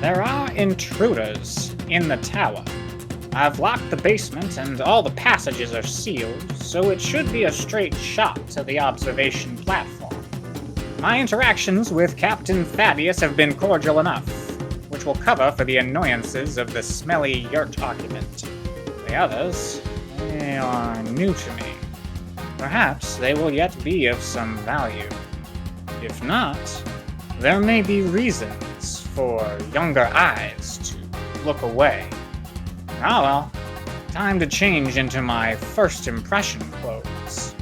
There are intruders in the tower. I've locked the basement and all the passages are sealed, so it should be a straight shot to the observation platform. My interactions with Captain Thaddeus have been cordial enough, which will cover for the annoyances of the smelly yurt occupant. The others, they are new to me. Perhaps they will yet be of some value. If not, there may be reasons for younger eyes to look away. Ah well, time to change into my first impression clothes.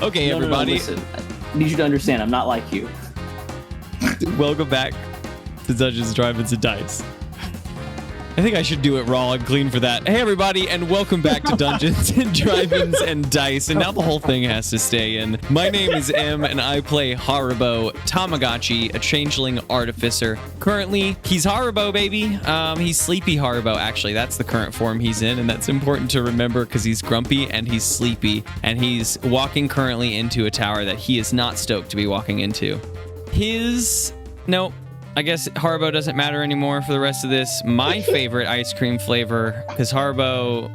Okay, No, everybody. listen. I need you to understand, I'm not like you. Welcome back to Dungeons, Dragons, and Dice. I think I should do it raw and clean for that. Hey, everybody, and welcome back to Dungeons and Dragons and Dice. And now the whole thing has to stay in. My name is M, and I play Haribo, Tamagotchi, a changeling artificer. Currently, he's Haribo, baby. He's Sleepy Haribo, actually. That's the current form he's in, and that's important to remember because he's grumpy and he's sleepy. And he's walking currently into a tower that he is not stoked to be walking into. Nope. I guess Haribo doesn't matter anymore for the rest of this. My favorite ice cream flavor, because Haribo,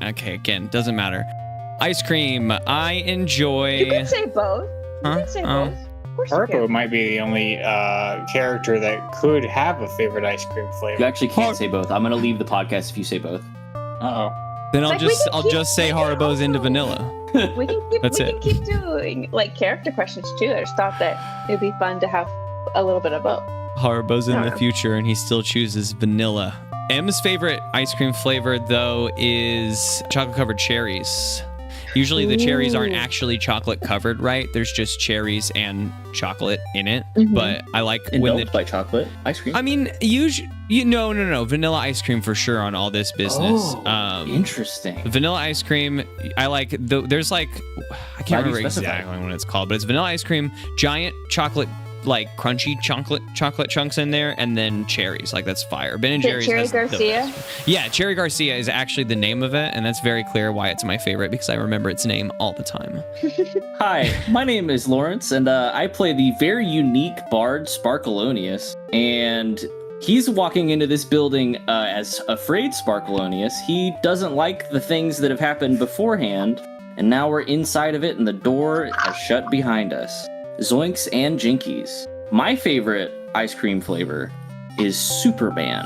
okay, again, doesn't matter. Ice cream, I enjoy. You can say both. You can say both. Of course you Haribo can. might be the only character that could have a favorite ice cream You flavor. actually can't say both. I'm gonna leave the podcast if you say both. Uh-oh. Then It's I'll like we just can I'll keep just say making Haribo's into also- vanilla. We can keep, That's we it. can keep doing like character questions too. I just thought that it'd be fun to have a little bit of both. Haribo's in the Yeah. future and he still chooses vanilla. M's favorite ice cream flavor though is chocolate covered cherries. Usually the cherries aren't Ooh. actually chocolate covered, right? There's just cherries and chocolate in it. Mhm. But I like when Indulged by chocolate ice cream. I mean, no, vanilla ice cream for sure on all this business. Oh, interesting. Vanilla ice cream, I like. There's like, I can't Glad you remember specified. exactly what it's called, but it's vanilla ice cream, giant chocolate, like crunchy chocolate chunks in there, and then cherries. Like that's fire. Ben and Is it Jerry's. Cherry has the Garcia? best. Yeah, Cherry Garcia is actually the name of it, and that's very clear why it's my favorite because I remember its name all the time. Hi, my name is Lawrence, and I play the very unique bard Sparkleoneous, and he's walking into this building as afraid Sparkleoneous. He doesn't like the things that have happened beforehand, and now we're inside of it, and the door has shut behind us. Zoinks and Jinkies. My favorite ice cream flavor is Superman.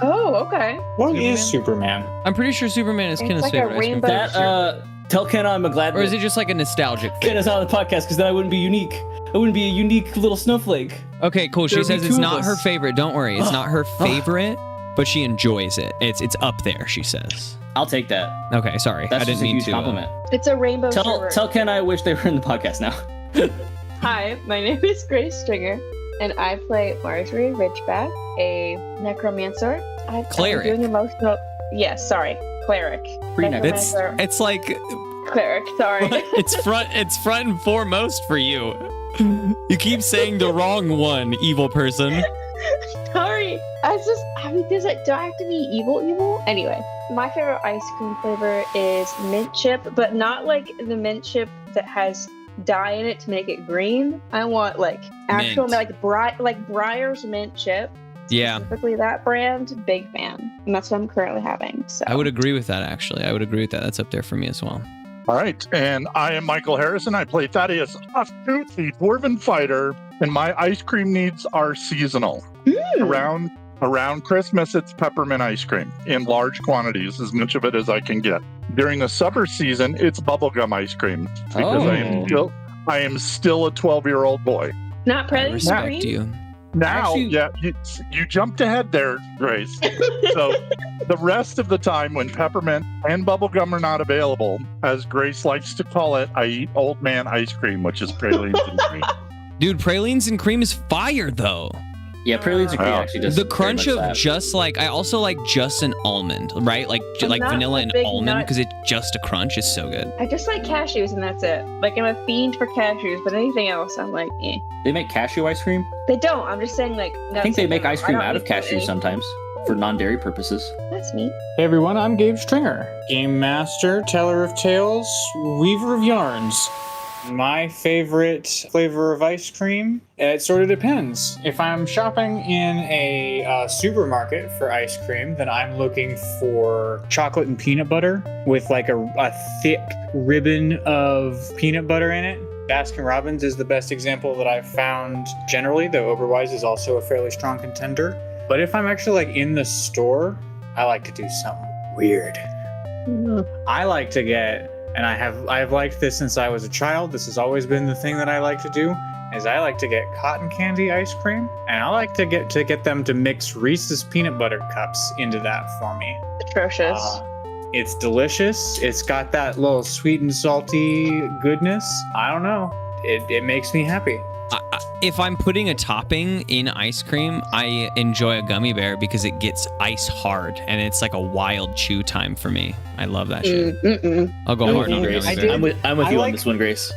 Oh, okay. What is Superman? I'm pretty sure Superman is It's Kenna's like a favorite ice cream rainbow- flavor. That, tell Kenna I'm glad Or is it just like a nostalgic thing? Kenna's on the podcast, because then I wouldn't be unique. I wouldn't be a unique little snowflake. Okay, cool. She There'd be says two it's of not us. her favorite. Don't worry. It's not her favorite, but she enjoys it. It's up there, she says. I'll take that. Okay, sorry. That's I didn't just a mean huge to. compliment. It's a rainbow sherbet. Tell Ken I wish they were in the podcast now. Hi, my name is Grace Stringer, and I play Margery Ridgeback, a necromancer. I'm Cleric. doing emotional. Yes, sorry, cleric. Pre-necromancer. It's like Cleric. Sorry. it's front and foremost for you. You keep saying the wrong one, evil person. Sorry. Do I have to be evil? Anyway, my favorite ice cream flavor is mint chip, but not like the mint chip that has dye in it to make it green. I want like actual Mint. like Breyer's mint chip. Yeah, Specifically that brand, big fan. And that's what I'm currently having. So I would agree with that, actually. I would agree with that. That's up there for me as well. All right, and I am Michael Harrison. I play Thaddeus, Ofkoot, the dwarven fighter, and my ice cream needs are seasonal. Around Christmas, it's peppermint ice cream in large quantities, as much of it as I can get. During the summer season, it's bubblegum ice cream because I am still a 12-year-old boy. Not I present respect green? you. Now, Actually- yeah, you jumped ahead there, Grace. So the rest of the time when peppermint and bubblegum are not available, as Grace likes to call it, I eat old man ice cream, which is pralines and cream. Dude, pralines and cream is fire, though. Yeah, pralines and cream Wow. actually does The very crunch much of that. just like, I also like just an almond, right? Like I'm like not vanilla a and big almond nut. because it's just a crunch is so good. I just like cashews and that's it. Like I'm a fiend for cashews, but anything else I'm like, eh. They make cashew ice cream. They don't. I'm just saying like I think they make ice cream out of cashews. cashews sometimes for non-dairy purposes. That's neat. Hey everyone, I'm Gabe Stringer, Game Master, Teller of Tales, Weaver of Yarns. My favorite flavor of ice cream, it sort of depends. If I'm shopping in a supermarket for ice cream, then I'm looking for chocolate and peanut butter with like a thick ribbon of peanut butter in it. Baskin-Robbins is the best example that I've found generally, though Oberweis is also a fairly strong contender. But if I'm actually like in the store, I like to do something weird. I like to get, and I've liked this since I was a child. This has always been the thing that I like to do, is I like to get cotton candy ice cream, and I like to get them to mix Reese's peanut butter cups into that for me. Atrocious. It's delicious. It's got that little sweet and salty goodness. I don't know. It makes me happy. If I'm putting a topping in ice cream, I enjoy a gummy bear because it gets ice hard and it's like a wild chew time for me. I love that shit. I'll go hard on a gummy bear. I'm with you on this one, Grace.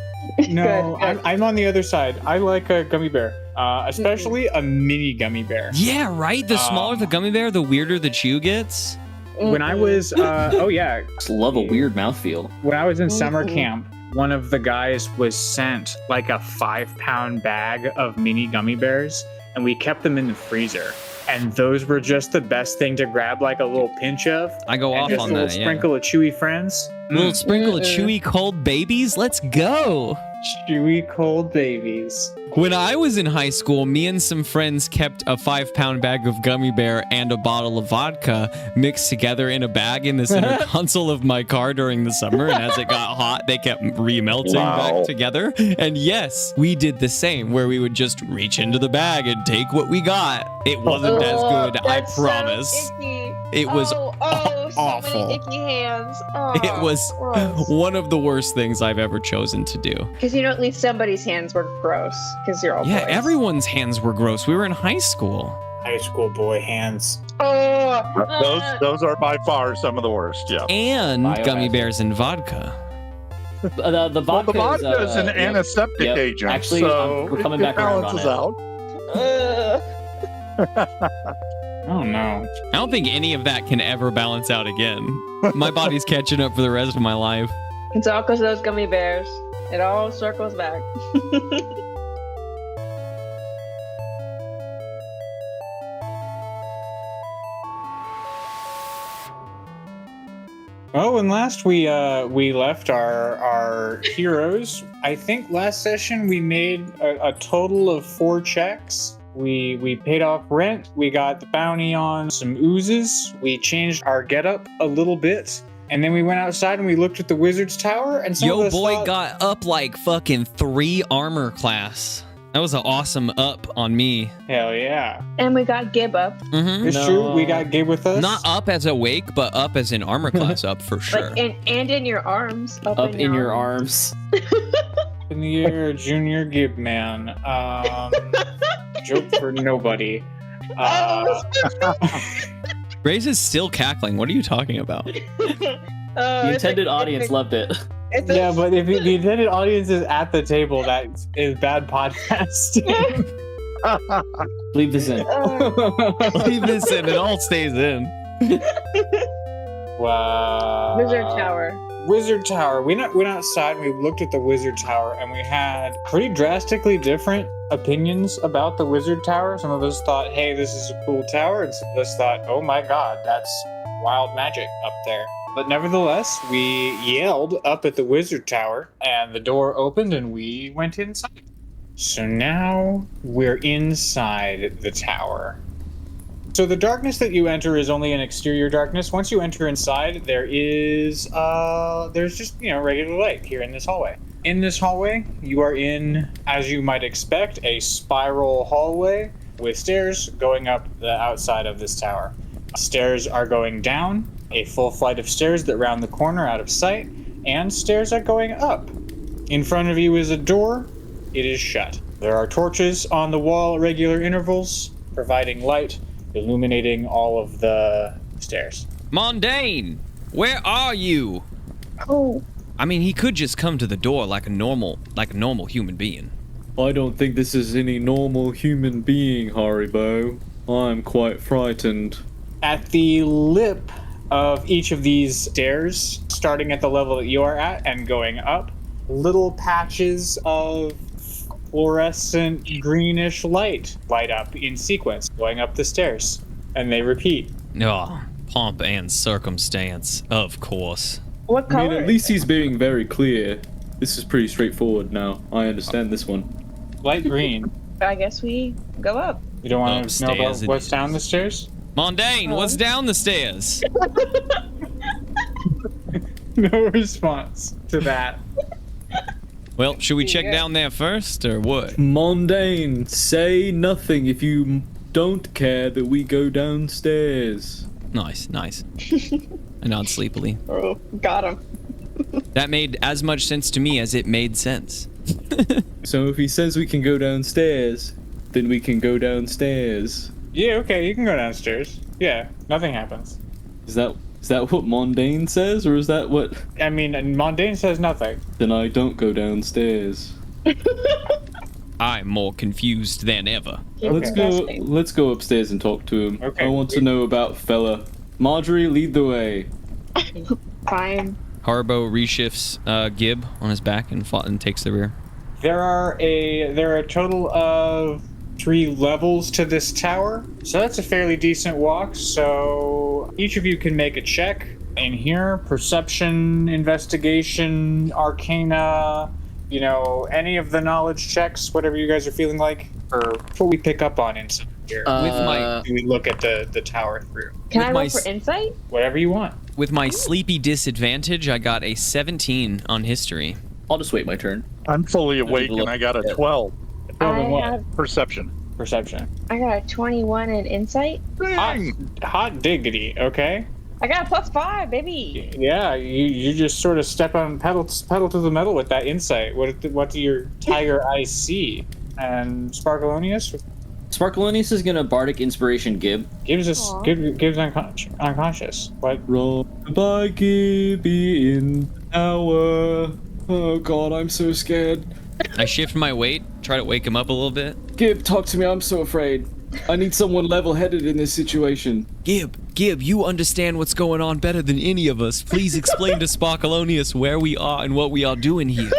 No, Good. I'm on the other side. I like a gummy bear, especially a mini gummy bear. Yeah, right? The smaller the gummy bear, the weirder the chew gets. When I was, Just love a weird mouthfeel. when I was in summer camp, one of the guys was sent like a 5-pound bag of mini gummy bears, and we kept them in the freezer. And those were just the best thing to grab like a little pinch of. I go And off just on a little that, yeah. sprinkle of chewy friends. Little sprinkle of chewy cold babies? Let's go. Chewy cold babies. When I was in high school, me and some friends kept a 5-pound bag of gummy bear and a bottle of vodka mixed together in a bag in the center console of my car during the summer. And as it got hot, they kept remelting back together. And yes, we did the same, where we would just reach into the bag and take what we got. It wasn't as good, I That's promise. So icky. It was so awful. many icky hands. It was one of the worst things I've ever chosen to do. Because you know, at least somebody's hands were gross. Because you're all Yeah, boys. everyone's hands were gross. We were in high school. High school boy hands. Those are by far some of the worst. Yeah. And Biohazard. gummy bears and vodka. The Well, the vodka is an yep. antiseptic agent, Actually, so we're coming it back around on balances it. out. Oh no. I don't think any of that can ever balance out again. My body's catching up for the rest of my life. It's all because of those gummy bears. It all circles back. Oh, and last we left our heroes. I think last session we made a total of 4 checks. We paid off rent. We got the bounty on some oozes. We changed our getup a little bit, and then we went outside and we looked at the wizard's tower. And some of Yo, us boy thought, got up like fucking 3 armor class. That was an awesome up on me. hell yeah, And we got Gib up. Mm-hmm. it's true. We got Gabe with us. Not up as awake, but up as in armor class up for sure. Like, and in your arms. Up in your arms. in the air, Junior Gib man. Joke for nobody. Grace is still cackling. What are you talking about? The intended audience loved it. Yeah, but if the intended audience is at the table, that is bad podcasting. Leave this in. Leave this in. It all stays in. Wow. Wizard Tower. Wizard Tower. We went outside and we looked at the Wizard Tower, and we had pretty drastically different opinions about the Wizard Tower. Some of us thought, hey, this is a cool tower, and some of us thought, oh my god, that's wild magic up there. But nevertheless, we yelled up at the Wizard Tower, and the door opened, and we went inside. So now we're inside the tower. So the darkness that you enter is only an exterior darkness. Once you enter inside, there's just, regular light here in this hallway. In this hallway, you are in, as you might expect, a spiral hallway with stairs going up the outside of this tower. Stairs are going down, a full flight of stairs that round the corner out of sight, and stairs are going up. In front of you is a door. It is shut. There are torches on the wall at regular intervals, providing light, illuminating all of the stairs. Moundane, where are you? Oh. I mean, he could just come to the door like a normal human being. I don't think this is any normal human being, Haribo. I'm quite frightened. At the lip of each of these stairs, starting at the level that you are at and going up, little patches of fluorescent greenish light light up in sequence going up the stairs, and they repeat. Oh, pomp and circumstance, of course. What I mean, color? at least he's being very clear. This is pretty straightforward now. I understand this one. Light green. I guess we go up. You don't want to know about Upstairs it what's is. down the stairs? Moundane, what's down the stairs? No response to that. Well, should we check down there first, or what? Moundane, say nothing if you don't care that we go downstairs. Nice. I nod sleepily. Oh, got him. That made as much sense to me as it made sense. So if he says we can go downstairs, then we can go downstairs. Yeah, okay, you can go downstairs. Yeah, nothing happens. Is that what Moundane says, or is that what? I mean, Moundane says nothing. Then I don't go downstairs. I'm more confused than ever. Let's go upstairs and talk to him. Okay. I want to know about fella. Margery, lead the way. Fine. Haribo reshifts Gib on his back and takes the rear. There are a total of 3 levels to this tower, so that's a fairly decent walk. So each of you can make a check in here: perception, investigation, arcana, any of the knowledge checks, whatever you guys are feeling like, or what we pick up on inside here. We look at the tower through. Can I With my roll for insight? Whatever you want. With my sleepy disadvantage, I got a 17 on history. I'll just wait my turn. I'm fully awake and I got a 12. Perception. Perception. I got a 21 in insight. Hot diggity, okay? I got a +5, baby. Yeah, you just sort of step on pedal to the metal with that insight. What do your tiger eyes see? And Sparkleoneous Sparkleoneous is gonna bardic inspiration Gib. gives unconscious. What? Roll by Gibby in our. Oh god, I'm so scared. I shift my weight, try to wake him up a little bit. Gib, talk to me. I'm so afraid. I need someone level-headed in this situation. Gib, you understand what's going on better than any of us. Please explain to Sparkleoneous where we are and what we are doing here.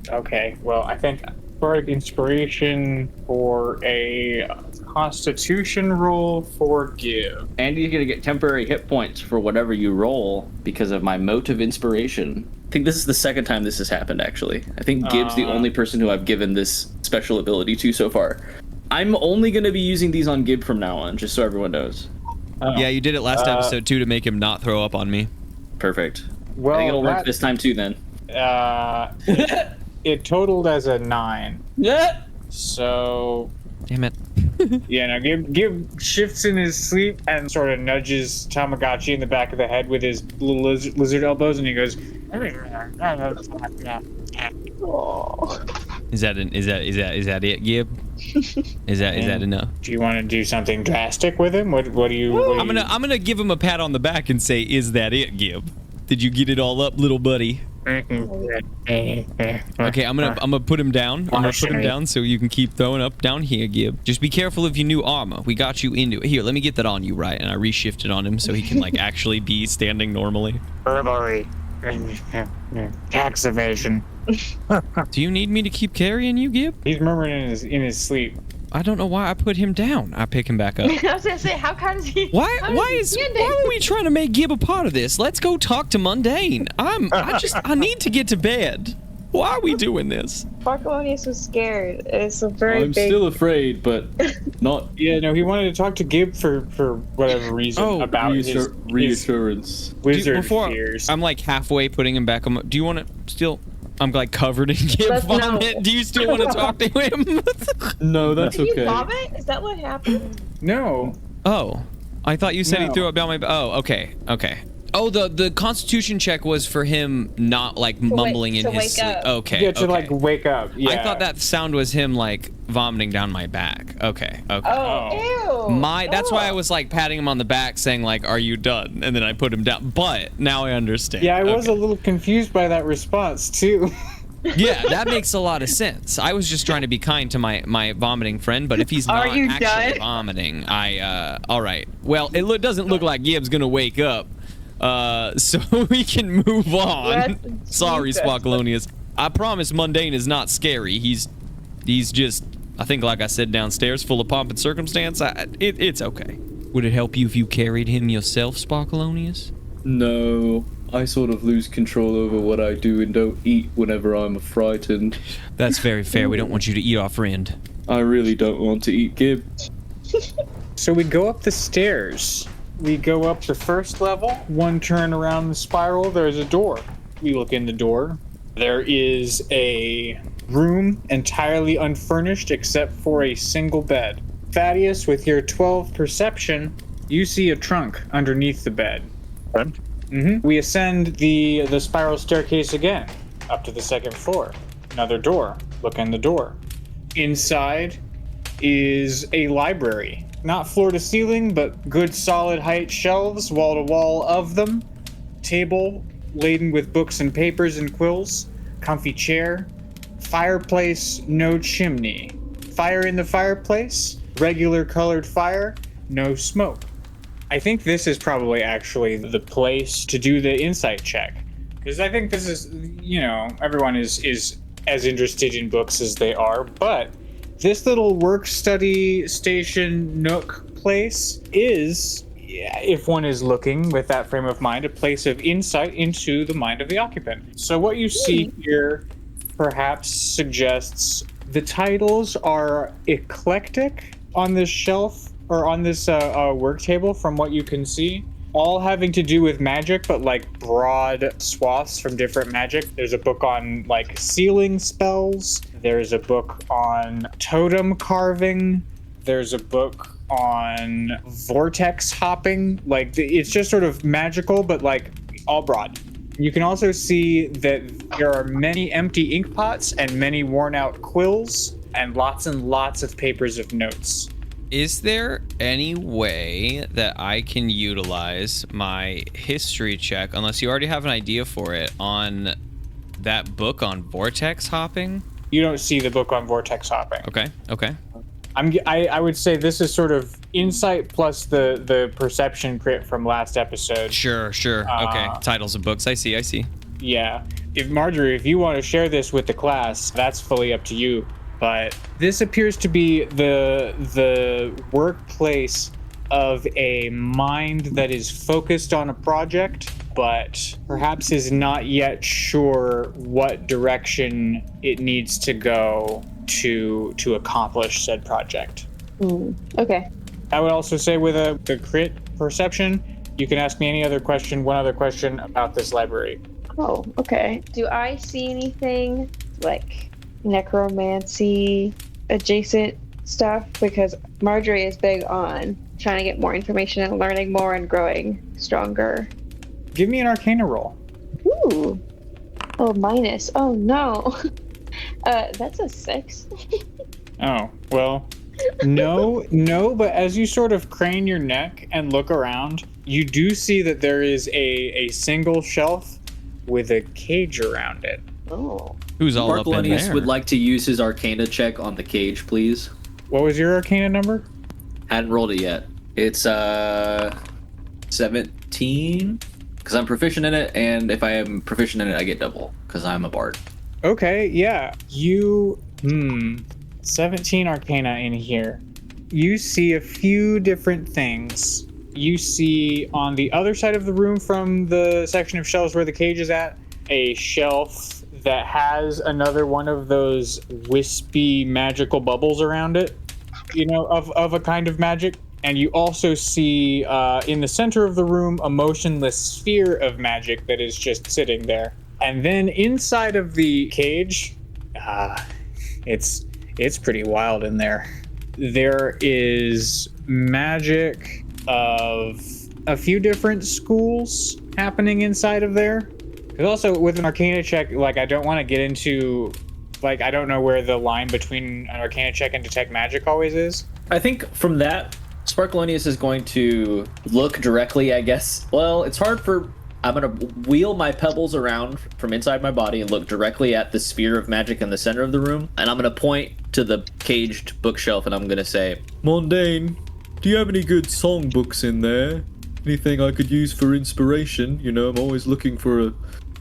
Okay. Well, I think bardic inspiration for a Constitution roll for Give. And you're gonna get temporary hit points for whatever you roll because of my motive inspiration. I think this is the second time this has happened, actually. I think Gib's the only person who I've given this special ability to so far. I'm only going to be using these on Gib from now on, just so everyone knows. Yeah, you did it last episode too to make him not throw up on me. Perfect. Well, I think it'll work this time too, then. It totaled as a 9. Yeah. So Damn it. yeah, now Gib shifts in his sleep and sort of nudges Tamagotchi in the back of the head with his little lizard elbows, and he goes. Oh. Is that it, Gib? Is that enough? Do you want to do something drastic with him? What do you? I'm gonna give him a pat on the back and say, "Is that it, Gib? Did you get it all up, little buddy?" Okay, I'm gonna put him down. I'm gonna put him down so you can keep throwing up down here, Gib. Just be careful of your new armor. We got you into it. Here, let me get that on you, right? And I reshifted on him so he can like actually be standing normally. Burglary. Tax evasion. Do you need me to keep carrying you, Gib? He's murmuring in his sleep. I don't know why I put him down. I pick him back up. I was gonna say, how does he? Why are we trying to make Gib a part of this? Let's go talk to Moundane. I need to get to bed. Why are we doing this? Sparkleoneous was scared. It's a very I'm big. still afraid, but not Yeah, no, he wanted to talk to Gib for whatever reason about his reassurance. wizard fears. I'm like halfway putting him back on. Do you want to still? I'm like covered in Gib Let's vomit. no. Do you still want to talk to him? No, that's Did you okay. vomit? Is that what happened? No. Oh, I thought you said he No. threw up down my. Oh, okay. Oh, the Constitution check was for him not like mumbling in to his wake sleep. up. Okay. Yeah, to like wake up. Yeah. I thought that sound was him like vomiting down my back. Okay. Oh, ew. That's why I was like patting him on the back saying like, "Are you done?" And then I put him down. But now I understand. Yeah, I was a Okay. little confused by that response too. Yeah, that makes a lot of sense. I was just trying to be kind to my vomiting friend, but if he's Are not you actually done? vomiting, all right. Well, it doesn't look like Gib's gonna wake up. So we can move on. Let's Sorry, keep it. Sparkleoneous. I promise Moundane is not scary. He's just, I think, like I said, downstairs, full of pomp and circumstance. It's okay. Would it help you if you carried him yourself, Sparkleoneous? No, I sort of lose control over what I do and don't eat whenever I'm frightened. That's very fair. We don't want you to eat our friend. I really don't want to eat Gib. So we go up the stairs. We go up the first level. One turn around the spiral, there's a door. We look in the door. There is a room entirely unfurnished except for a single bed. Thaddeus, with your 12 perception, you see a trunk underneath the bed. Okay. We ascend the spiral staircase again, up to the second floor. Another door. Look in the door. Inside is a library. Not floor to ceiling, but good solid height shelves, wall to wall of them. Table laden with books and papers and quills. Comfy chair. Fireplace, no chimney. Fire in the fireplace. Regular colored fire, no smoke. I think this is probably actually the place to do the insight check. Because I think this is, everyone is as interested in books as they are, but this little work study station nook place is, if one is looking with that frame of mind, a place of insight into the mind of the occupant. So what you see here perhaps suggests the titles are eclectic on this shelf or on this work table from what you can see. All having to do with magic, but like broad swaths from different magic. There's a book on like sealing spells. There's a book on totem carving. There's a book on vortex hopping. Like it's just sort of magical, but like all broad. You can also see that there are many empty ink pots and many worn out quills and lots of papers of notes. Is there any way that I can utilize my history check, unless you already have an idea for it, on that book on vortex hopping? You don't see the book on vortex hopping. Okay. I would say this is sort of insight plus the perception crit from last episode. Sure. Okay. Titles of books. I see. Yeah. If Margery, if you want to share this with the class, that's fully up to you. But this appears to be the workplace of a mind that is focused on a project, but perhaps is not yet sure what direction it needs to go to accomplish said project. Okay. I would also say with a crit perception, you can ask me one other question about this library. Oh, okay. Do I see anything like necromancy adjacent stuff? Because Margery is big on trying to get more information and learning more and growing stronger. Give me an Arcana roll. Ooh. Oh, minus. Oh, no. That's a 6. Oh, well, no, but as you sort of crane your neck and look around, you do see that there is a single shelf with a cage around it. Oh. Who's all up in Sparkleoneous there? would like to use his Arcana check on the cage, please. What was your Arcana number? Hadn't rolled it yet. It's 17, because I'm proficient in it, and if I am proficient in it, I get double, because I'm a bard. Okay, yeah. 17 Arcana in here. You see a few different things. You see on the other side of the room from the section of shelves where the cage is at, a shelf that has another one of those wispy magical bubbles around it, of a kind of magic. And you also see in the center of the room a motionless sphere of magic that is just sitting there. And then inside of the cage, it's pretty wild in there. There is magic of a few different schools happening inside of there. Because also with an Arcana check, like I don't want to get into, like I don't know where the line between an Arcana check and detect magic always is. I think from that, Sparkleoneous is going to look directly, I guess. Well, it's hard I'm going to wheel my pebbles around from inside my body and look directly at the sphere of magic in the center of the room. And I'm going to point to the caged bookshelf and I'm going to say, Moundane, do you have any good songbooks in there? Anything I could use for inspiration? You know, I'm always looking for a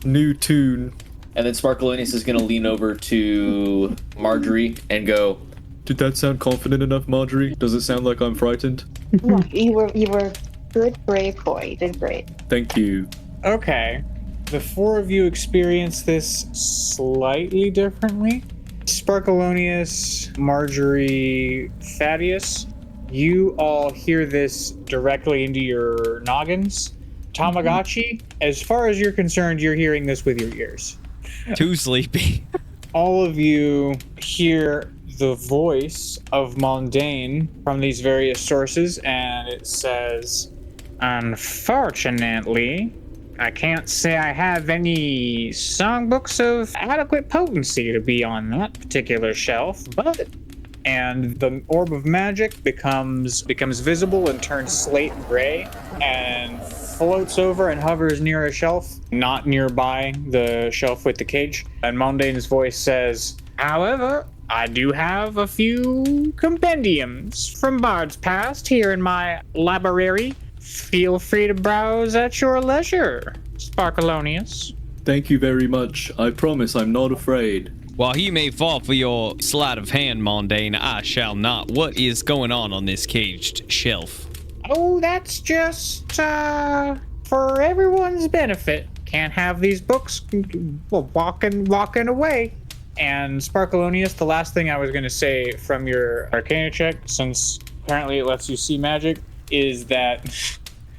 new tune. And then Sparkleoneous is gonna lean over to Margery and go, Did that sound confident enough, Margery? Does it sound like I'm frightened? You were good, brave boy. You did great. Thank you. Okay. The four of you experience this slightly differently. Sparkleoneous, Margery, Thaddeus, you all hear this directly into your noggins. Tamagotchi, as far as you're concerned, you're hearing this with your ears. Too sleepy. All of you hear the voice of Moundane from these various sources, and it says, "Unfortunately, I can't say I have any songbooks of adequate potency to be on that particular shelf, but..." And the orb of magic becomes visible and turns slate gray and floats over and hovers near a shelf, not nearby the shelf with the cage. And Moundane's voice says, "However, I do have a few compendiums from Bard's past here in my library. Feel free to browse at your leisure, Sparkleoneous." Thank you very much. I promise I'm not afraid. While he may fall for your sleight of hand, Moundane, I shall not. What is going on this caged shelf? Oh, that's just, for everyone's benefit. Can't have these books walking away. And Sparkleoneous, the last thing I was going to say from your Arcana check, since apparently it lets you see magic, is that...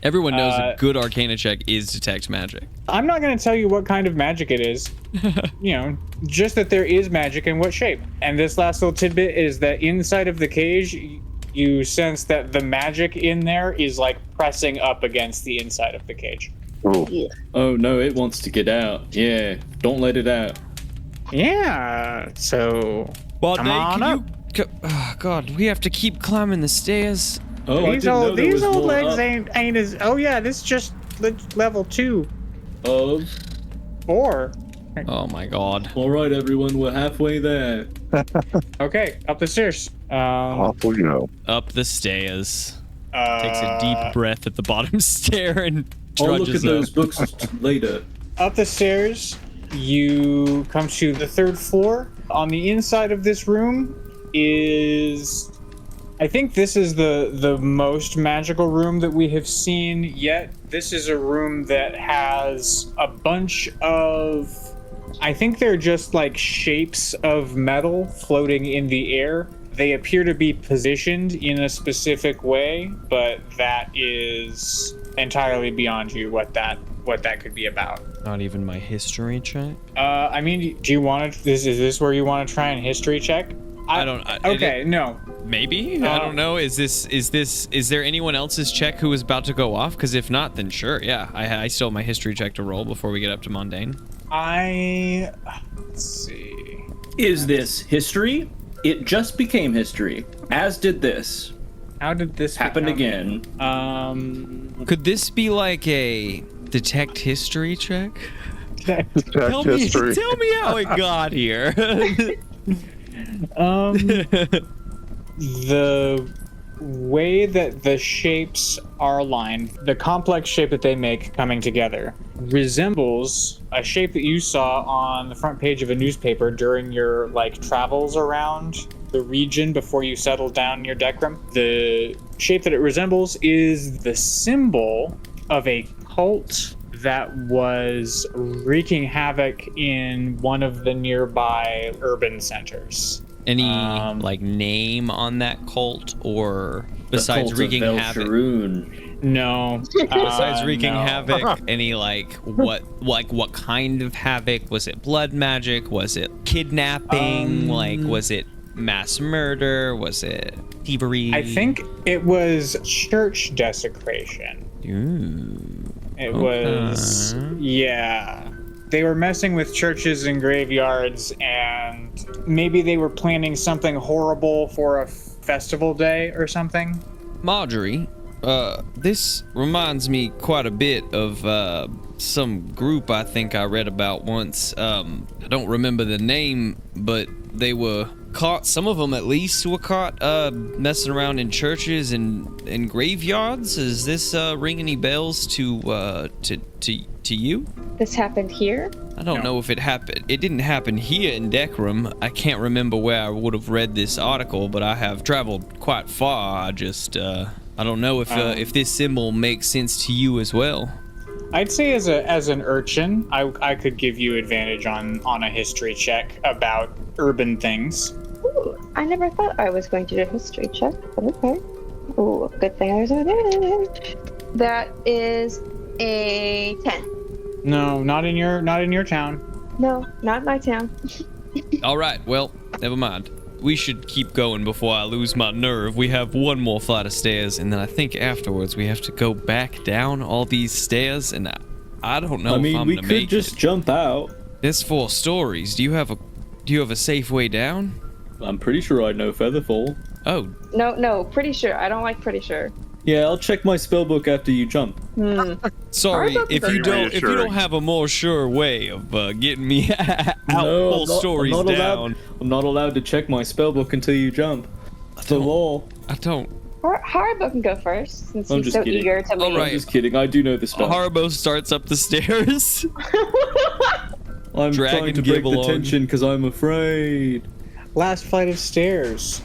Everyone knows a good Arcana check is detect magic. I'm not going to tell you what kind of magic it is. You know, just that there is magic and what shape. And this last little tidbit is that inside of the cage, you sense that the magic in there is like pressing up against the inside of the cage. Oh no, it wants to get out. Yeah, don't let it out. Yeah, so Moundane, come on up. Oh God, we have to keep climbing the stairs. Oh, These old legs ain't as... Oh yeah, this is just level 2. Of... 4. Oh my God. All right, everyone, we're halfway there. Okay, up the stairs. Off we go. Up the stairs. Takes a deep breath at the bottom stair and I'll look at trudges those up. books later. Up the stairs, you come to the 3rd floor. On the inside of this room is... I think this is the most magical room that we have seen yet. This is a room that has a bunch of... I think they're just like shapes of metal floating in the air. They appear to be positioned in a specific way, but that is entirely beyond you what that could be about. Not even my history check. I mean, do you want to? Is this where you want to try and history check? I don't. Okay, no. Maybe? I don't know. Is there anyone else's check who is about to go off? Because if not, then sure, yeah. I still have my history check to roll before we get up to Moundane. Let's see. Is this history? It just became history, as did this. How did this Happened become- again. Could this be like a detect history check? Check Tell history. me how it got here. The way that the shapes are aligned, the complex shape that they make coming together, resembles a shape that you saw on the front page of a newspaper during your travels around the region before you settled down near Decrum. The shape that it resembles is the symbol of a cult that was wreaking havoc in one of the nearby urban centers. Any name on that cult, or besides the cult wreaking of havoc? No. Besides wreaking no. havoc, any what kind of havoc? Was it blood magic? Was it kidnapping? Was it mass murder? Was it thievery? I think it was church desecration. Ooh. It was, yeah. They were messing with churches and graveyards, and maybe they were planning something horrible for a festival day or something. Margery, This reminds me quite a bit of some group I think I read about once. I don't remember the name, but they were caught, some of them at least were caught messing around in churches and graveyards. Does this ring any bells to you? This happened here? I don't know if it happened. It didn't happen here in Decrum. I can't remember where I would have read this article, but I have traveled quite far. I just I don't know if this symbol makes sense to you as well. I'd say as an urchin, I could give you advantage on a history check about urban things. Ooh, I never thought I was going to do a history check, but okay. Ooh, good thing I was over there. That is a 10. No, not in your town. No, not my town. All right, well, never mind. We should keep going before I lose my nerve. We have one more flight of stairs, and then I think afterwards we have to go back down all these stairs, and I don't know if I'm gonna make it. we could just jump out. There's 4 stories. Do you have a safe way down? I'm pretty sure I know Featherfall. Oh, No, pretty sure. I don't like pretty sure. Yeah, I'll check my spellbook after you jump. sorry. Haribo If is you very don't have a more sure way of getting me out No, full stories I'm not down. allowed, I'm not allowed to check my spellbook until you jump. It's the law. I don't. Haribo can go first, since I'm he's just so kidding. eager to leave. All right. I'm just kidding. I do know the spell. Haribo starts up the stairs. I'm Dragon trying to break gib the along. tension because I'm afraid. Last flight of stairs.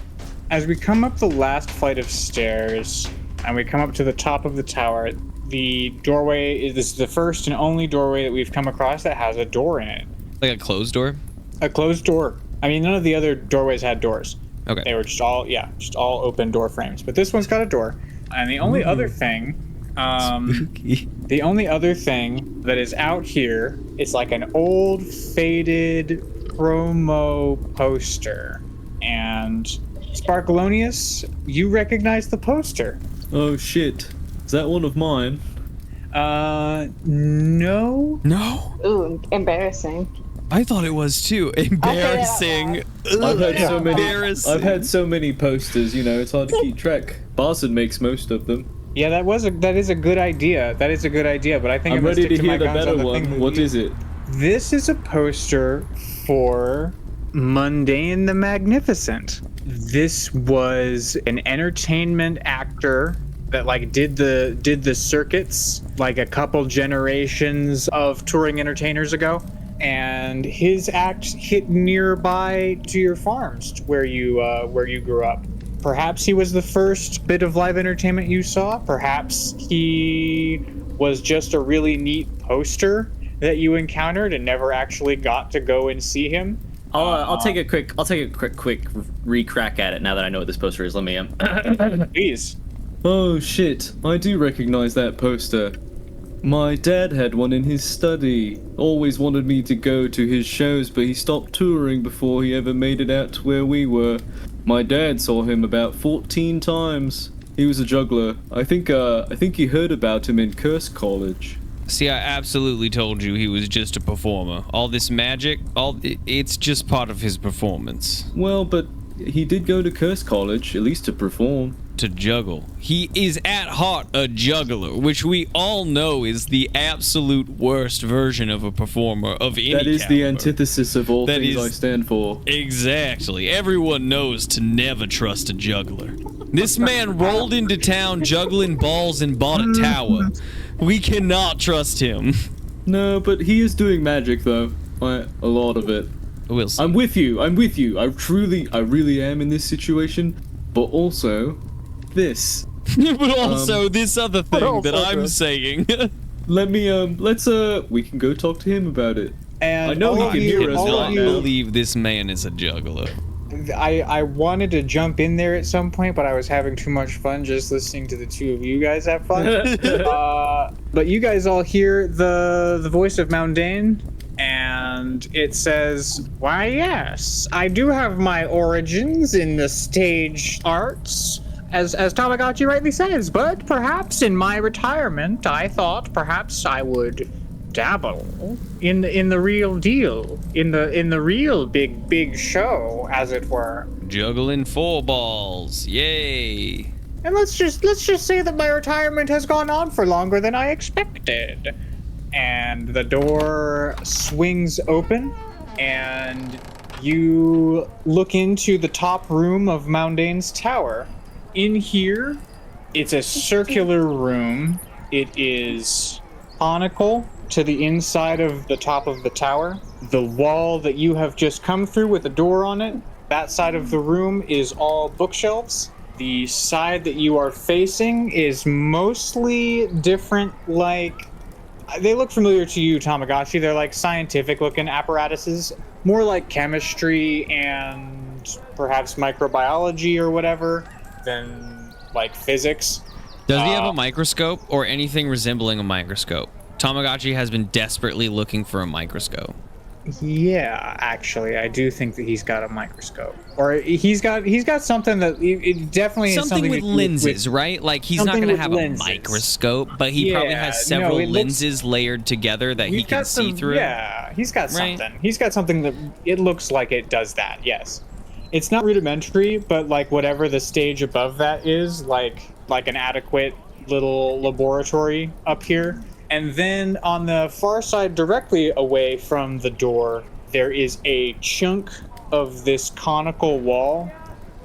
As we come up the last flight of stairs, and we come up to the top of the tower, the doorway this is the first and only doorway that we've come across that has a door in it. Like a closed door? A closed door. I mean, none of the other doorways had doors. Okay. They were just all open door frames. But this one's got a door. And the only other thing, Spooky. the only other thing that is out here is like an old faded promo poster. And Sparkleoneous, you recognize the poster. Oh shit. Is that one of mine? No. No? Ooh, embarrassing. I thought it was too. Embarrassing. I've had so many. Embarrassing. I've had so many posters. You know, it's hard to keep track. Barson makes most of them. Yeah, that is a good idea. That is a good idea, but I think I'm gonna ready stick to to hear my the guns better on the thing one. that What you- is it? This is a poster for Moundane the Magnificent. This was an entertainment actor that like did the circuits like a couple generations of touring entertainers ago, and his act hit nearby to your farms where you grew up. Perhaps he was the first bit of live entertainment you saw. Perhaps he was just a really neat poster that you encountered and never actually got to go and see him. I'll take a quick re-crack at it now that I know what this poster is. Let me Please. Oh shit, I do recognize that poster. My dad had one in his study. Always wanted me to go to his shows, but he stopped touring before he ever made it out to where we were. My dad saw him about 14 times. He was a juggler. I think you heard about him in Curse College. See, I absolutely told you he was just a performer. All this magic, it's just part of his performance. Well, but he did go to Curse College, at least to perform. To juggle. He is at heart a juggler, which we all know is the absolute worst version of a performer of any That is the caliber. antithesis of all That things is- I stand for. Exactly. Everyone knows to never trust a juggler. This man rolled into town juggling balls and bought a tower. We cannot trust him. No, but he is doing magic though. A lot of it. We'll see. I'm with you. I really am in this situation. But also, this. But also this other thing that I'm saying. We can go talk to him about it. And I know he all can of hear you- us all I of right you- now. believe this man is a juggler. I wanted to jump in there at some point, but I was having too much fun just listening to the two of you guys have fun. But you guys all hear the voice of Moundane, and it says, "Why, yes, I do have my origins in the stage arts, as Tamagotchi rightly says. But perhaps in my retirement, I thought perhaps I would dabble in the real deal, in the real big show, as it were." Juggling 4 balls. Yay. And let's just say that my retirement has gone on for longer than I expected. And the door swings open, and you look into the top room of Moundane's tower. In here, it's a circular room. It is conical to the inside of the top of the tower. The wall that you have just come through with a door on it, that side of the room is all bookshelves. The side that you are facing is mostly different, like... They look familiar to you, Tamagotchi. They're like scientific-looking apparatuses. More like chemistry and perhaps microbiology or whatever than like physics. Does he have a microscope or anything resembling a microscope? Tamagotchi has been desperately looking for a microscope. Yeah, actually, I do think that he's got a microscope, or he's got something that it definitely is Something with to- lenses, right? Like he's not something going to with have lenses. a microscope, but he probably Yeah, has several no, it looks- lenses layered together that he He's can got see some, through. Yeah, he's got Right. something. He's got something that it looks like it does that. Yes, it's not rudimentary, but like whatever the stage above that is, like an adequate little laboratory up here. And then on the far side, directly away from the door, there is a chunk of this conical wall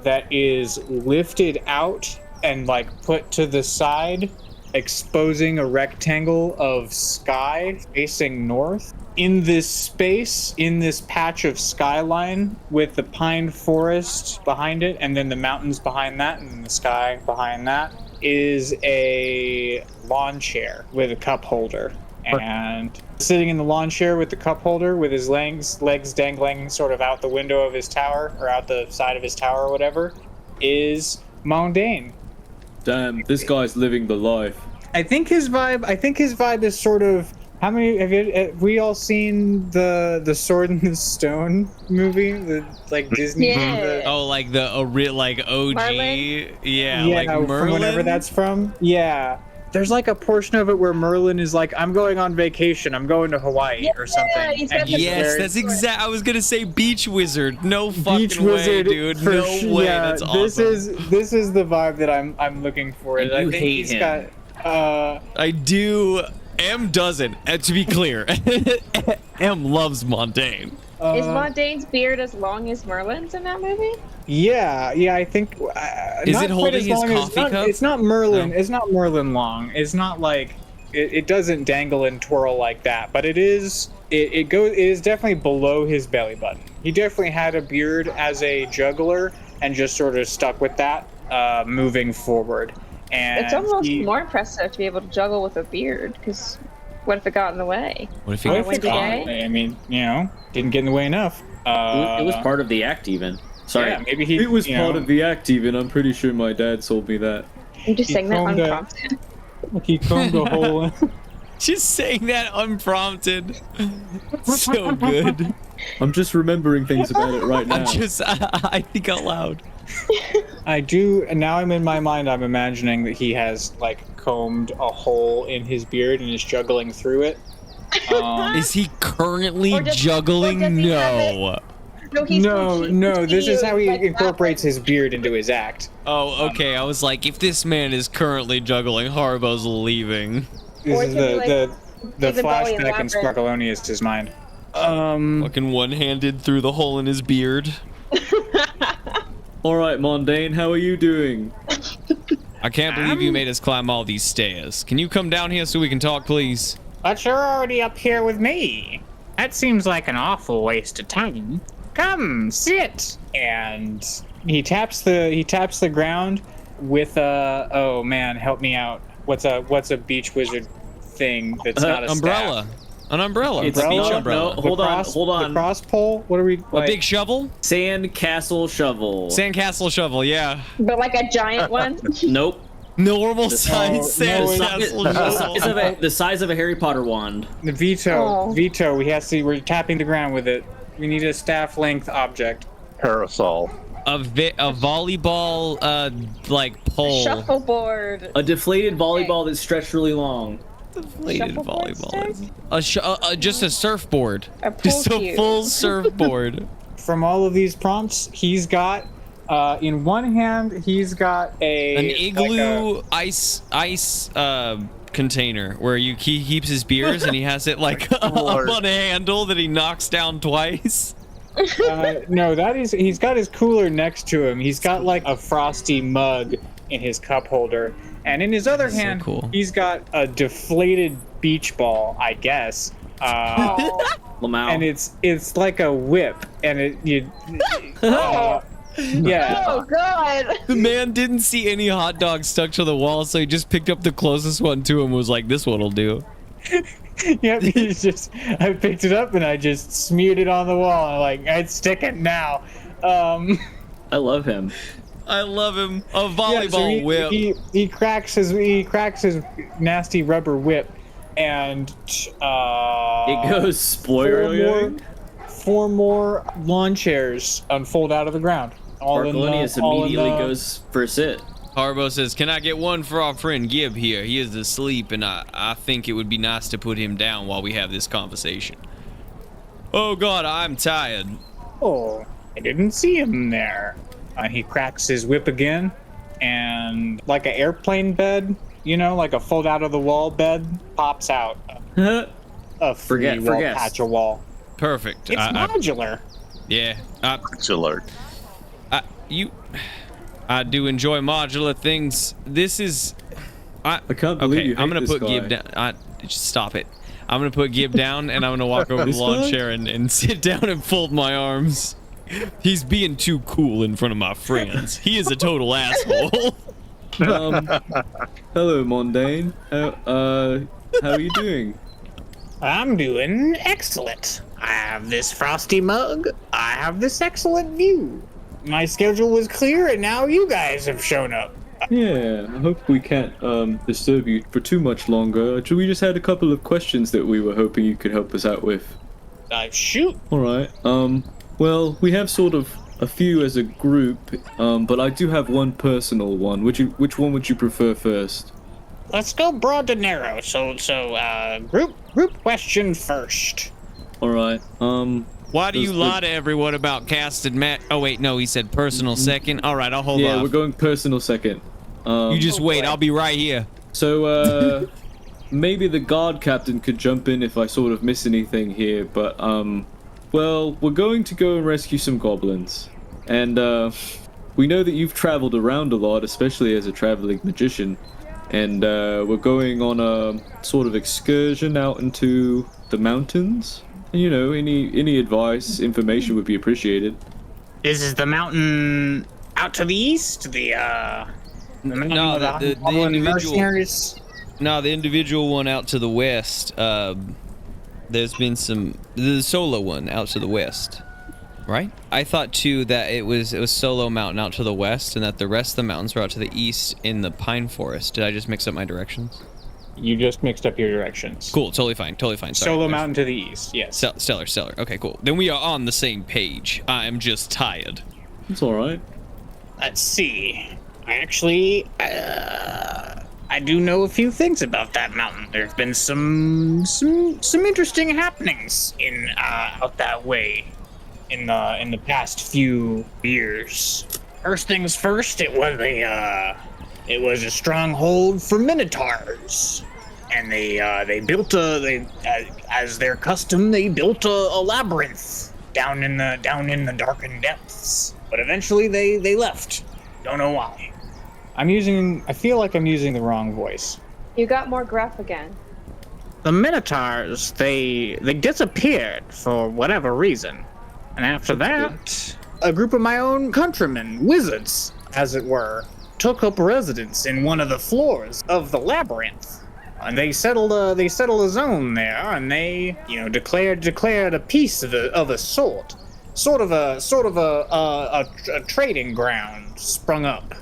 that is lifted out and like put to the side, exposing a rectangle of sky facing north. In this space, in this patch of skyline with the pine forest behind it, and then the mountains behind that, and then the sky behind that, is a lawn chair with a cup holder. And sitting in the lawn chair with the cup holder with his legs dangling sort of out the window of his tower, or out the side of his tower or whatever, is Moundane. Damn, this guy's living the life. I think his vibe is sort of... have we all seen the Sword in the Stone movie? The like Disney. Yeah. Oh, like the like OG, Merlin? yeah, Yeah, like Merlin. from whenever that's from. Yeah. There's like a portion of it where Merlin is like, I'm going on vacation. I'm going to Hawaii or something. he's And got the- Yes, very- that's exact. I was gonna say Beach Wizard. No fucking Beach way, Wizard, dude. for No sure. way. Yeah, That's awesome. This is the vibe that I'm looking for. And I you think hate he's him. got I do. M doesn't. To be clear, M loves Moundane. Is Mondane's beard as long as Merlin's in that movie? Yeah, I think. Is not it quite holding as his long as- coffee not- cup? It's not Merlin. No. It's not Merlin long. It's not like it doesn't dangle and twirl like that. But it is. It is definitely below his belly button. He definitely had a beard as a juggler and just sort of stuck with that, moving forward. And It's almost more impressive to be able to juggle with a beard, because what if it got in the way? What if he On a gets windy caught? day? I mean, didn't get in the way enough. It was part of the act, even. Sorry. Yeah, maybe he. It was part of the act, even. I'm pretty sure my dad told me that. I'm just He saying that combed it. unprompted. Like he combed a hole in. Just saying that unprompted. So good. I'm just remembering things about it right now. I think out loud. I do, and now I'm in my mind, I'm imagining that he has, like, combed a hole in his beard and is juggling through it. Is he currently Or does- juggling? or does he have No. No, he's No, this is how he like, incorporates his beard into his act. Oh, okay. I was like, if this man is currently juggling, Haribo's leaving. This Or is it could be the David Bowie flashback in Labyrinth. Sparkleoneous' mind. Fucking one-handed through the hole in his beard. Alright, Moundane, how are you doing? I can't believe you made us climb all these stairs. Can you come down here so we can talk, please? But you're already up here with me. That seems like an awful waste of time. Come, sit. And he taps the ground with a, oh man, help me out. What's a beach wizard thing that's not a Umbrella. staff? An umbrella. It's A beach no, umbrella. no. Hold on. The cross pole? What are we, A big shovel? Sand castle shovel. Sandcastle shovel, yeah. But like a giant one. Nope. Normal size no, sandcastle shovel. The size of a Harry Potter wand. The veto, Oh. we're tapping the ground with it. We need a staff length object. Parasol. A volleyball, like pole. Shuffleboard. A deflated volleyball that stretched really long. Deflated Shuffleboard volleyball. Just a surfboard. A pool Just a cue. full surfboard. From all of these prompts, he's got In one hand, he's got An igloo ice container where he keeps his beers and he has it like up on a handle that he knocks down twice. No, he's got his cooler next to him. He's got like a frosty mug in his cup holder, and in his other hand, cool. he's got a deflated beach ball, I guess. And it's like a whip, and yeah. Oh god! The man didn't see any hot dogs stuck to the wall, so he just picked up the closest one to him and was like, this one'll do. Yep, I picked it up and I just smeared it on the wall. I'm like, I'd stick it now. I love him. I love him. A volleyball whip. He cracks his nasty rubber whip, and It goes spoiler. Four more lawn chairs unfold out of the ground. Sparkleoneous immediately goes for a sit. Haribo says, can I get one for our friend Gib here? He is asleep, and I think it would be nice to put him down while we have this conversation. Oh god, I'm tired. Oh, I didn't see him there. He cracks his whip again, and like an airplane bed, like a fold out of the wall bed, pops out a free patch of wall. Perfect. It's modular. Yeah. Modular. I do enjoy modular things. This is... I can't believe you hate I'm going to this put guy. Gib down. Just stop it. I'm going to put Gib down, and I'm going to walk over to the lawn chair and sit down and fold my arms. He's being too cool in front of my friends. He is a total asshole. Hello, Moundane. How are you doing? I'm doing excellent. I have this frosty mug. I have this excellent view. My schedule was clear, and now you guys have shown up. Yeah, I hope we can't disturb you for too much longer. We just had a couple of questions that we were hoping you could help us out with. Shoot. All right. Well, we have sort of a few as a group, but I do have one personal one. Which one would you prefer first? Let's go broad to narrow. So group question first. All right. Why do you lie to everyone about casted Matt? Oh wait, no, he said personal second. All right, I'll hold off. Yeah, we're going personal second. You just wait. I'll be right here. So maybe the guard captain could jump in if I sort of miss anything here, but well, we're going to go and rescue some goblins, and we know that you've traveled around a lot, especially as a traveling magician, and we're going on a sort of excursion out into the mountains. Any advice, information would be appreciated. This is the mountain out to the east. The individual one out to the west. There's been the solo one out to the west, right? I thought too that it was Solo Mountain out to the west, and that the rest of the mountains were out to the east in the pine forest. Did I just mix up my directions? You just mixed up your directions. Cool, totally fine. Sorry. Solo Mountain to the east, yes. Stellar. Okay, cool. Then we are on the same page. I am just tired. It's all right. Let's see. Actually, I do know a few things about that mountain. There's been some interesting happenings out that way in the past few years. First things first, it was a stronghold for minotaurs, and they built as their custom, they built a labyrinth down in the darkened depths. But eventually they left. Don't know why. I feel like I'm using the wrong voice. You got more gruff again. The minotaurs, they disappeared for whatever reason, and after that, a group of my own countrymen, wizards, as it were, took up residence in one of the floors of the labyrinth, and they settled a zone there, and they declared a peace of a sort of a trading ground sprung up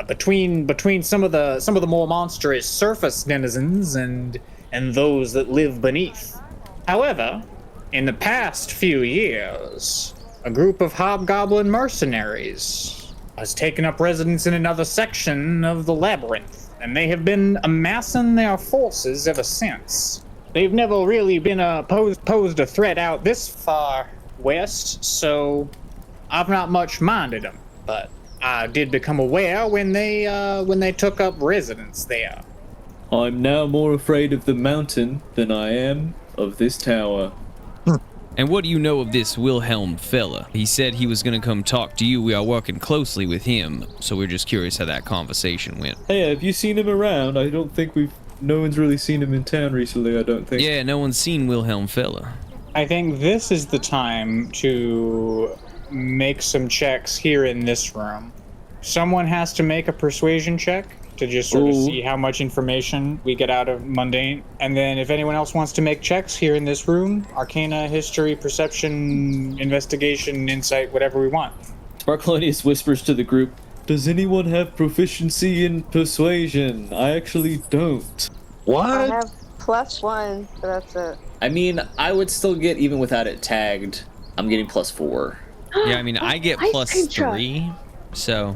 between some of the more monstrous surface denizens and those that live beneath. However, in the past few years, a group of hobgoblin mercenaries has taken up residence in another section of the labyrinth, and they have been amassing their forces ever since. They've never really been posed a threat out this far west, so I've not much minded them. but I did become aware when they took up residence there. I'm now more afraid of the mountain than I am of this tower. And what do you know of this Wilhelm fella? He said he was going to come talk to you. We are working closely with him, so we're just curious how that conversation went. Hey, have you seen him around? I don't think no one's really seen him in town recently, I don't think. Yeah, no one's seen Wilhelm fella. I think this is the time to make some checks here in this room. Someone has to make a persuasion check to just sort of see how much information we get out of Moundane. And then if anyone else wants to make checks here in this room, Arcana, History, Perception, Investigation, Insight, whatever we want. Sparkleoneous whispers to the group, Does anyone have proficiency in persuasion? I actually don't. What? I have +1, but that's it. I mean, I would still get, even without it tagged, I'm getting +4. Yeah, I mean, I get Ice cream truck. +3, so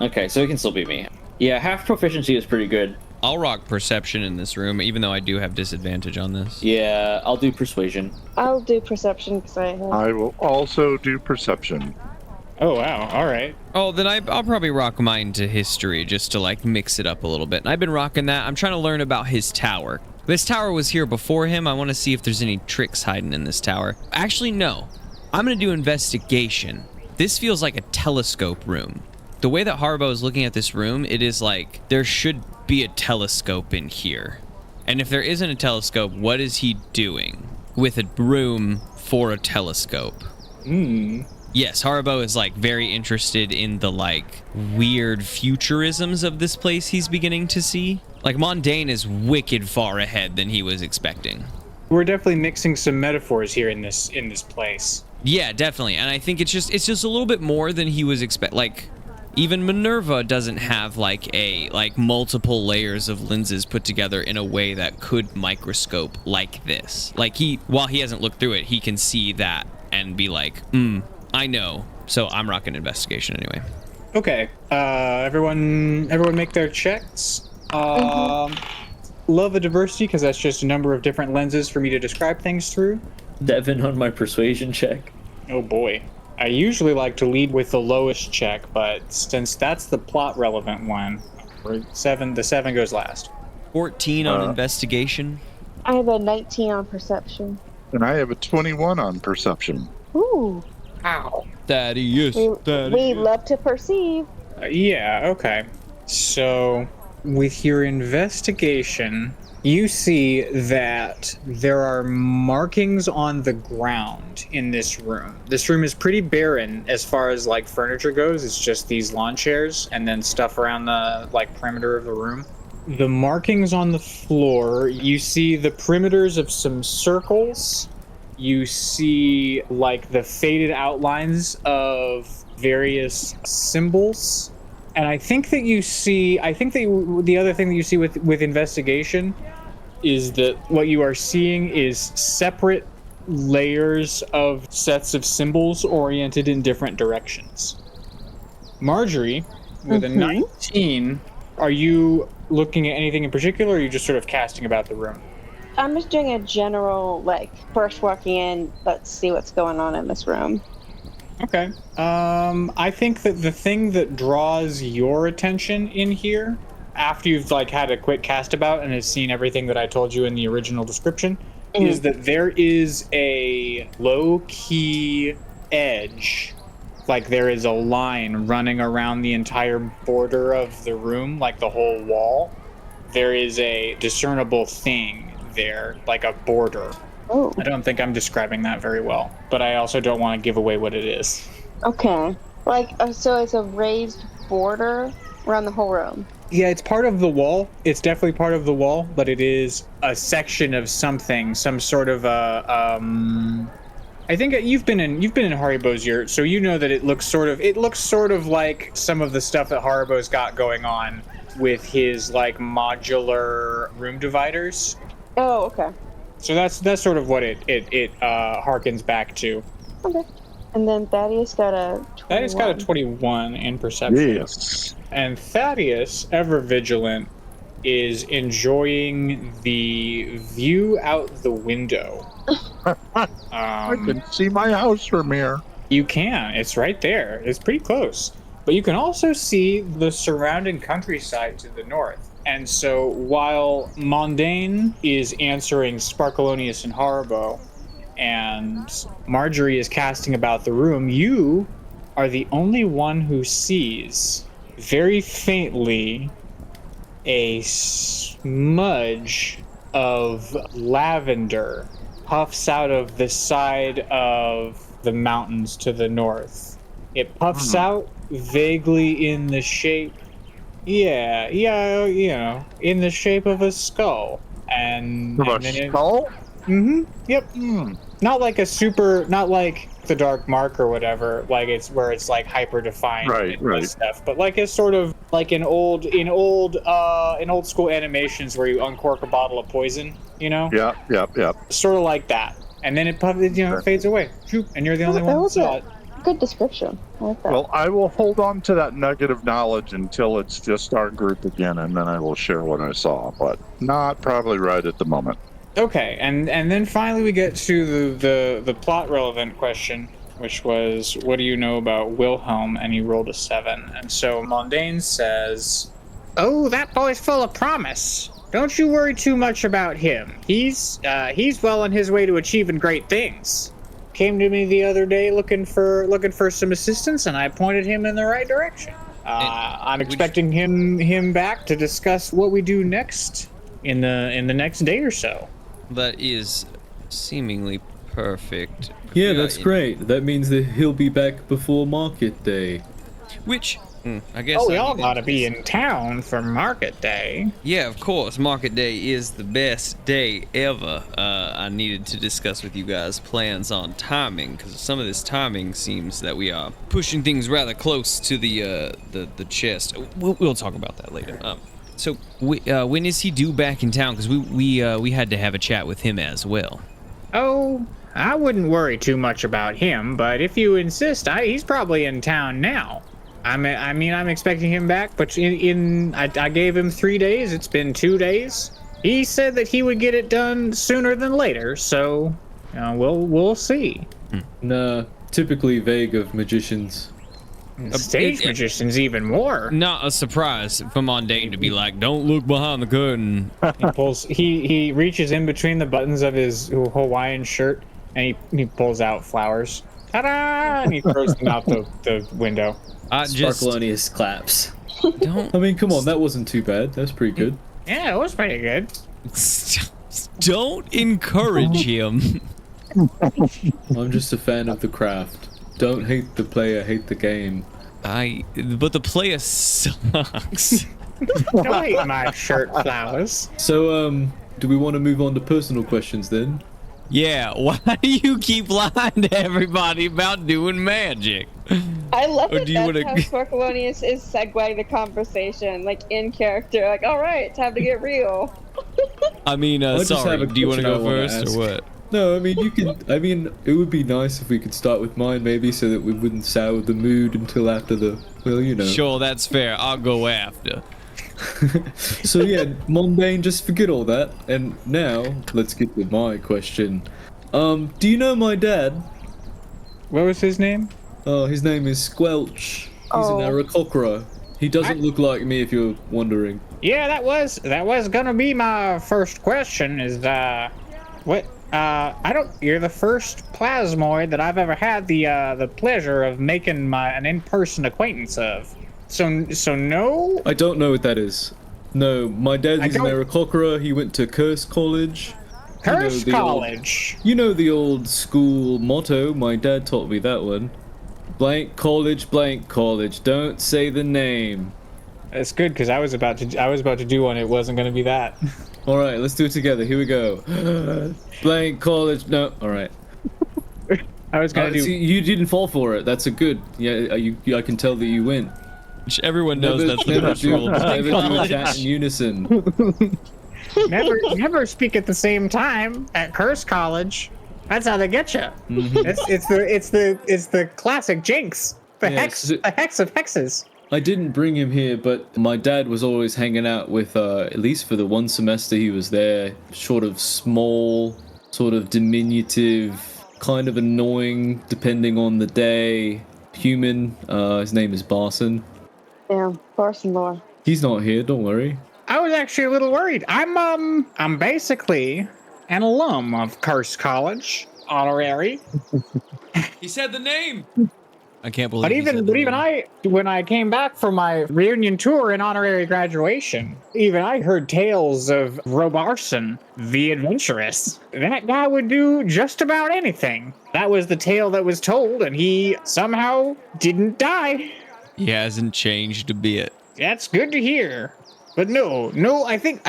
Okay, so it can still be me. Yeah, half proficiency is pretty good. I'll rock Perception in this room, even though I do have disadvantage on this. Yeah, I'll do persuasion. I'll do perception because I have. I will also do perception. Oh, wow. All right. Oh, then I'll probably rock mine to History, just to, like, mix it up a little bit. And I've been rocking that. I'm trying to learn about his tower. This tower was here before him. I want to see if there's any tricks hiding in this tower. Actually, no. I'm going to do Investigation. This feels like a telescope room. The way that Haribo is looking at this room, it is like there should be a telescope in here. And if there isn't a telescope, what is he doing with a room for a telescope? Yes, Haribo is like very interested in the like weird futurisms of this place he's beginning to see. Like Moundane is wicked far ahead than he was expecting. We're definitely mixing some metaphors here in this place. Yeah, definitely. And I think it's just a little bit more than he was like even Minerva doesn't have like multiple layers of lenses put together in a way that could microscope like this. Like while he hasn't looked through it, he can see that and be like, I know. So I'm rocking Investigation anyway. Okay. Everyone make their checks. Love a diversity because that's just a number of different lenses for me to describe things through. Devin on my persuasion check. Oh boy. I usually like to lead with the lowest check, but since that's the plot relevant one, the 7 goes last. 14 on Investigation. I have a 19 on perception. And I have a 21 on perception. Ooh. Ow. Thaddeus. We love to perceive. Yeah, okay. So, with your investigation, you see that there are markings on the ground in this room. This room is pretty barren as far as like furniture goes. It's just these lawn chairs and then stuff around the like perimeter of the room. The markings on the floor, you see the perimeters of some circles. You see like the faded outlines of various symbols. And I think that the other thing that you see with investigation is that what you are seeing is separate layers of sets of symbols oriented in different directions. Margery, with a 19, are you looking at anything in particular, or are you just sort of casting about the room? I'm just doing a general, like, first walking in, let's see what's going on in this room. Okay. I think that the thing that draws your attention in here, after you've like had a quick cast about and have seen everything that I told you in the original description, is that there is a low-key edge. Like there is a line running around the entire border of the room, like the whole wall. There is a discernible thing there, like a border. Oh. I don't think I'm describing that very well, but I also don't want to give away what it is. Okay. Like, so it's a raised border around the whole room. Yeah, it's part of the wall. It's definitely part of the wall, but it is a section of something, some sort of a. I think you've been in Haribo's year, so you know that it looks sort of like some of the stuff that Haribo's got going on with his like modular room dividers. Oh, okay. So that's sort of what it harkens back to. Okay. And then Thaddeus got a 21. Thaddeus got a 21 in perception. Yes. And Thaddeus, ever vigilant, is enjoying the view out the window. I can see my house from here. You can. It's right there. It's pretty close. but you can also see the surrounding countryside to the north. And so while Moundane is answering Sparkleoneous and Haribo, and Margery is casting about the room, you are the only one who sees, very faintly, a smudge of lavender puffs out of the side of the mountains to the north. It puffs out vaguely in the shape, in the shape of a skull. And then skull? Yep. Not like the Dark Mark or whatever, like it's where it's like hyper defined and stuff, but like it's sort of like in old school animations where you uncork a bottle of poison, you know? Yeah. Sort of like that. And then it fades away. And you're the only one who saw it. Good description. I like that. Well, I will hold on to that nugget of knowledge until it's just our group again, and then I will share what I saw, but not probably right at the moment. Okay, and then finally we get to the plot relevant question, which was, what do you know about Wilhelm? And you rolled a 7. And so Moundane says, "Oh, that boy's full of promise. Don't you worry too much about him. He's well on his way to achieving great things. Came to me the other day looking for some assistance, and I pointed him in the right direction. I'm expecting him back to discuss what we do next in the next day or so." That is seemingly perfect. Yeah, that's great. That means that he'll be back before market day. Which, I guess... we all gotta be in town for market day. Yeah, of course. Market day is the best day ever. I needed to discuss with you guys plans on timing, because some of this timing seems that we are pushing things rather close to the chest. We'll talk about that later. So when is he due back in town? Because we had to have a chat with him as well. Oh, I wouldn't worry too much about him, but if you insist, he's probably in town now. I'm expecting him back, but I gave him 3 days. It's been 2 days. He said that he would get it done sooner than later, so we'll see. Nah, typically vague of magicians. Stage magicians even more. Not a surprise for Moundane to be like, "Don't look behind the curtain." He reaches in between the buttons of his Hawaiian shirt and he pulls out flowers. Ta-da! And he throws them out the window. Sparkleoneous claps. Don't. I mean, come on, that wasn't too bad. That's pretty good. Yeah, it was pretty good. Don't encourage him. I'm just a fan of the craft. Don't hate the player, hate the game. But the player sucks. Don't hate my shirt flowers. So, do we want to move on to personal questions then? Yeah, why do you keep lying to everybody about doing magic? I love Or it. do you That's wanna- how Sparkleoneous is segueing the conversation, like in character. Like, all right, time to get real. I mean, just have sorry, a do you want to question go I wanna first ask. or what? No, I mean, you can. I mean, it would be nice if we could start with mine, maybe, so that we wouldn't sour the mood until after the. Well, you know. Sure, that's fair. I'll go after. So yeah, Moundane, just forget all that. And now, let's get to my question. Do you know my dad? What was his name? Oh, his name is Squelch. He's an Aarakocra. He doesn't look like me, if you're wondering. Yeah, that was gonna be my first question. Is what? You're the first plasmoid that I've ever had the pleasure of making an in-person acquaintance of. So no. I don't know what that is. No, my dad is an Aarakocra. He went to Curse College. Curse College. You know the old school motto. My dad taught me that one. Blank college, blank college. Don't say the name. That's good, because I was about to do one. It wasn't going to be that. All right, let's do it together. Here we go. Blank college. No. All right. I was going to do. See, you didn't fall for it. That's a good. Yeah, I can tell that you win. Which everyone knows that's the Never best do, rule. never do a chat in unison. never speak at the same time at Curse College. That's how they get you. Mm-hmm. It's the classic jinx. The hex of hexes. I didn't bring him here, but my dad was always hanging out with, at least for the one semester he was there, sort of small, sort of diminutive, kind of annoying depending on the day. human. His name is Barson. Yeah, Barson lore. He's not here, don't worry. I was actually a little worried. I'm basically an alum of Curse College, honorary. He said the name. I can't believe. But even I, when I came back from my reunion tour and honorary graduation, even I heard tales of Barson, the adventurous. That guy would do just about anything. That was the tale that was told, and he somehow didn't die. He hasn't changed a bit. That's good to hear. But no, I think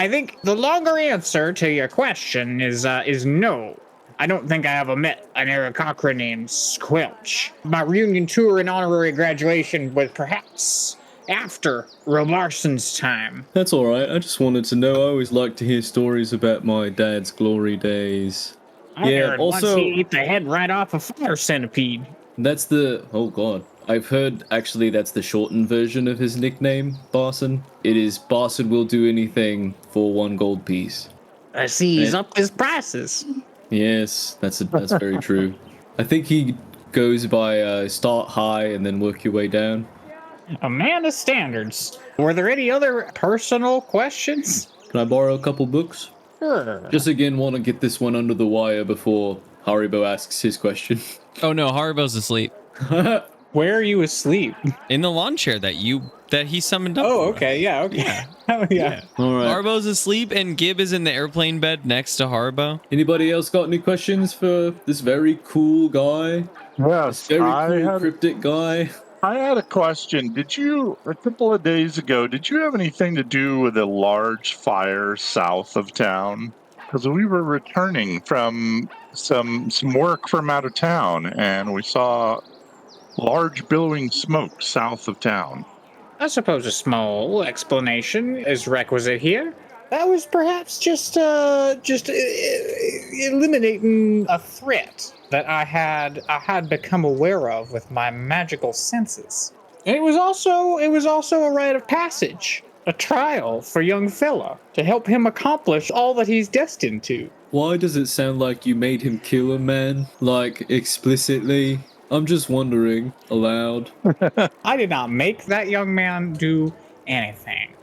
the longer answer to your question is no. I don't think I ever met an Aarakocra named Squelch. My reunion tour and honorary graduation was perhaps after Robarson's time. That's alright, I just wanted to know. I always like to hear stories about my dad's glory days. I heard once he ate the head right off a fire centipede. That's the... Oh god. I've heard, actually, that's the shortened version of his nickname, Barson. It is Barson will do anything for 1 gold piece. I see he's upped his prices. Yes, that's very true. I think he goes by start high and then work your way down. A man of standards. Were there any other personal questions? Can I borrow a couple books? Sure. Just again want to get this one under the wire before Haribo asks his question. Oh no, Haribo's asleep Where are you asleep? in the lawn chair that he summoned up. Oh, for okay, yeah, okay. Yeah. Oh, yeah. Alright. Haribo's asleep, and Gib is in the airplane bed next to Haribo. Anybody else got any questions for this very cool guy? Yes, Very cool cryptic guy? I had a question. Did you, a couple of days ago, did you have anything to do with a large fire south of town? Because we were returning from some work from out of town, and we saw large billowing smoke south of town. I suppose a small explanation is requisite here. That was perhaps just eliminating a threat that I had become aware of with my magical senses. And it was also a rite of passage, a trial for young fella to help him accomplish all that he's destined to. Why does it sound like you made him kill a man? Like, explicitly? I'm just wondering, aloud. I did not make that young man do anything.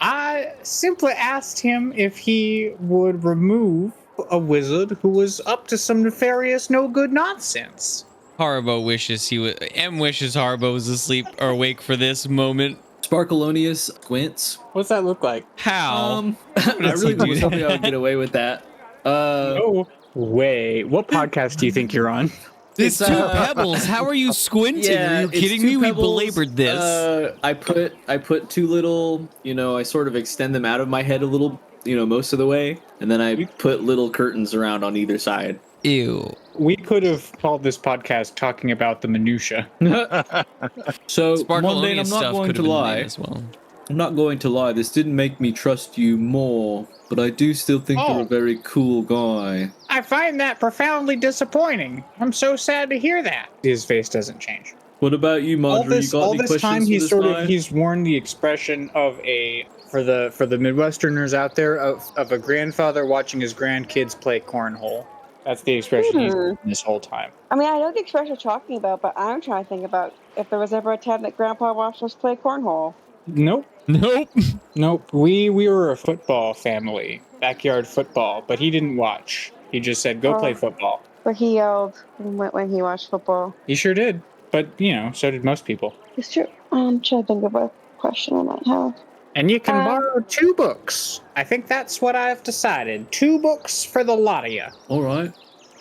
I simply asked him if he would remove a wizard who was up to some nefarious no-good nonsense. Haribo wishes Haribo was asleep or awake for this moment. Sparkleoneous squints. What's that look like? How? I really was hoping I would get away with that. No way. What podcast do you think you're on? It's 2 pebbles. How are you squinting? Are you kidding me? We belabored this. I put 2 little, I sort of extend them out of my head a little, most of the way, and then I put little curtains around on either side. Ew. We could have called this podcast talking about the minutia. So, Sparkleoneous Moundane, I'm stuff not going could to have been lie. made as well. I'm not going to lie. This didn't make me trust you more, but I do still think you're a very cool guy. I find that profoundly disappointing. I'm so sad to hear that. His face doesn't change. What about you, Margery? You got all any this questions time, for this guy? he's worn the expression of for the Midwesterners out there of a grandfather watching his grandkids play cornhole. That's the expression he's worn this whole time. I mean, I know the expression you're talking about, but I'm trying to think about if there was ever a time that Grandpa watched us play cornhole. Nope. We were a football family, backyard football, but he didn't watch. He just said, "Go play football." But he yelled when he watched football. He sure did. But so did most people. It's true. I'm trying to think of a question I might have. And you can borrow 2 books. I think that's what I've decided. 2 books for the lot of you. All right.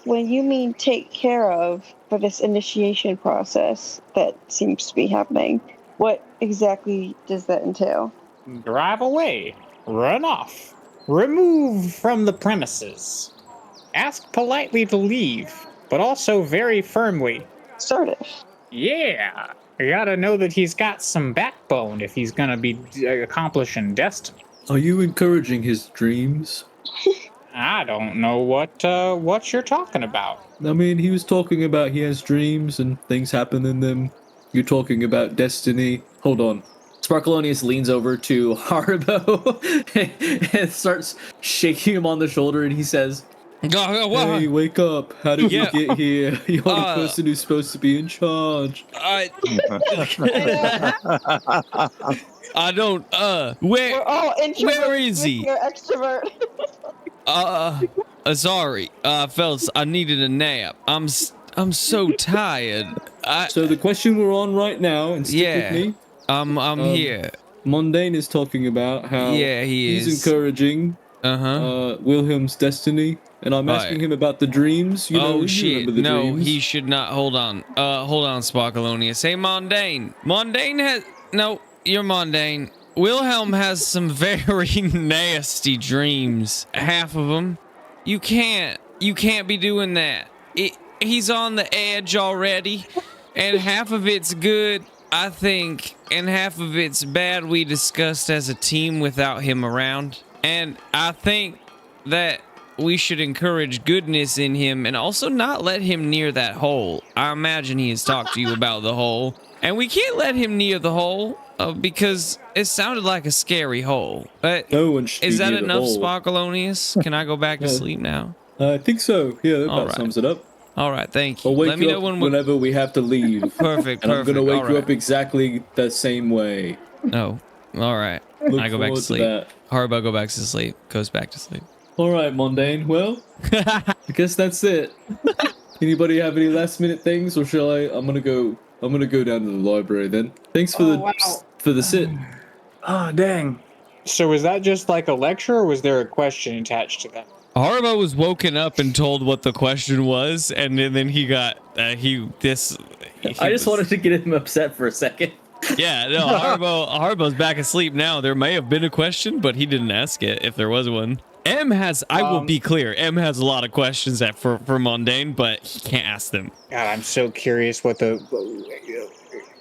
When you mean take care of for this initiation process that seems to be happening, what exactly does that entail? Drive away. Run off. Remove from the premises. Ask politely to leave, but also very firmly. Assertive. Yeah. You gotta know that he's got some backbone if he's gonna be accomplishing destiny. Are you encouraging his dreams? I don't know what you're talking about. I mean, he was talking about he has dreams and things happen in them. You're talking about destiny. Hold on. Sparkleoneous leans over to Haribo and starts shaking him on the shoulder, and he says, Hey, wake up. How did you Yeah. get here? You're the person who's supposed to be in charge. I don't, We're all introverts. where is he? You're extrovert. Sorry, fellas, I needed a nap. I'm so tired. So the question we're on right now, and stick Yeah. with me. I'm here. Moundane is talking about how Yeah, he he's is. encouraging Wilhelm's destiny, and I'm asking him about the dreams. You know, Oh you shit! remember the No, dreams. he should not. Hold on, Sparkleoneous. Hey, Moundane. Moundane has no. You're Moundane. Wilhelm has some very nasty dreams. Half of them. You can't be doing that. He's on the edge already, and half of it's good, I think, and half of it's bad. We discussed as a team without him around, and I think that we should encourage goodness in him and also not let him near that hole. I imagine he has talked to you about the hole, and we can't let him near the hole because it sounded like a scary hole. But No one should is be that near the enough, hole. Sparkleoneous? Can I go back to sleep now? I think so. Yeah, that All about right. sums it up. All right, thank you. I'll wake Let me you know up when whenever we have to leave. Perfect, And I'm gonna wake all you right. up exactly the same way. Oh, all right. Look I go back forward to sleep. that. Haribo go back to sleep. Goes back to sleep. All right, Moundane. Well, I guess that's it. Anybody have any last minute things, or shall I? I'm gonna go down to the library then. Thanks for the sit. Oh, dang. So was that just like a lecture, or was there a question attached to that? Haribo was woken up and told what the question was, and then he got I just wanted to get him upset for a second. Yeah, no, Haribo's back asleep now. There may have been a question, but he didn't ask it if there was one. M has, I will be clear, M has a lot of questions for Moundane, but he can't ask them. God, I'm so curious what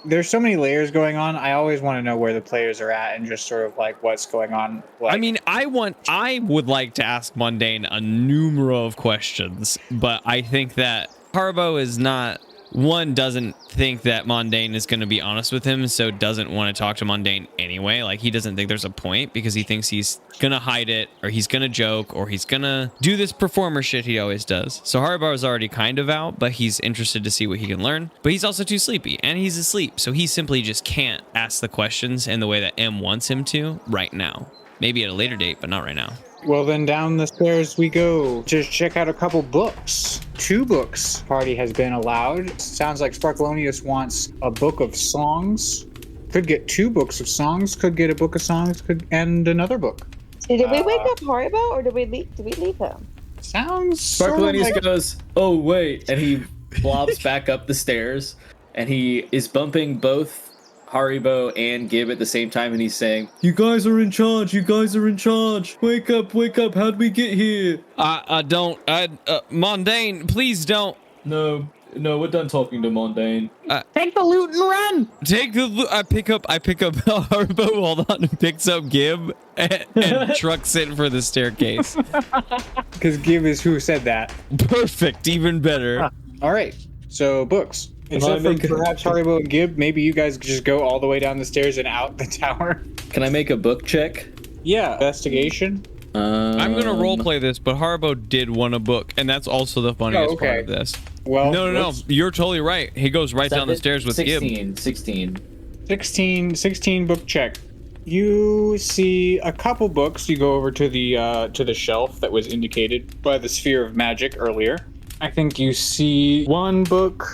there's so many layers going on. I always want to know where the players are at and just sort of like what's going on. Like, I mean, I would like to ask Moundane a numero of questions, but I think that Haribo is not, doesn't think that Moundane is going to be honest with him, so doesn't want to talk to Moundane anyway. Like, he doesn't think there's a point because he thinks he's going to hide it, or he's going to joke, or he's going to do this performer shit he always does. So Haribo is already kind of out, but he's interested to see what he can learn. But he's also too sleepy, and he's asleep, so he simply just can't ask the questions in the way that M wants him to right now. Maybe at a later date, but not right now. well, then down the stairs we go. Just check out a couple books. 2 books party has been allowed. Sounds like Sparkleoneous wants a book of songs. Could get 2 books of songs. Could get a book of songs. And another book. Did we wake up Haribo, or did we leave him? Sounds sort of Sparkleoneous like... goes, "Oh wait," and he blobs back up the stairs, and he is bumping both Haribo and Gib at the same time, and he's saying, "You guys are in charge. You guys are in charge. Wake up, wake up. How'd we get here?" Moundane, please don't. No, we're done talking to Moundane. Take the loot and run! Take the loot. I pick up Haribo, hold on, and picks up Gib and trucks it for the staircase. Because Gib is who said that. Perfect, even better. All right, so books. Can Except I for make a- perhaps Haribo and Gib, maybe you guys just go all the way down the stairs and out the tower. Can I make a book check? Yeah, investigation. I'm gonna roleplay this, but Haribo did want a book, and that's also the funniest part okay. of this. Well, No, let's- you're totally right. He goes right down the stairs with Gib. 16. 16 book check. You see a couple books. You go over to the shelf that was indicated by the sphere of magic earlier. I think you see one book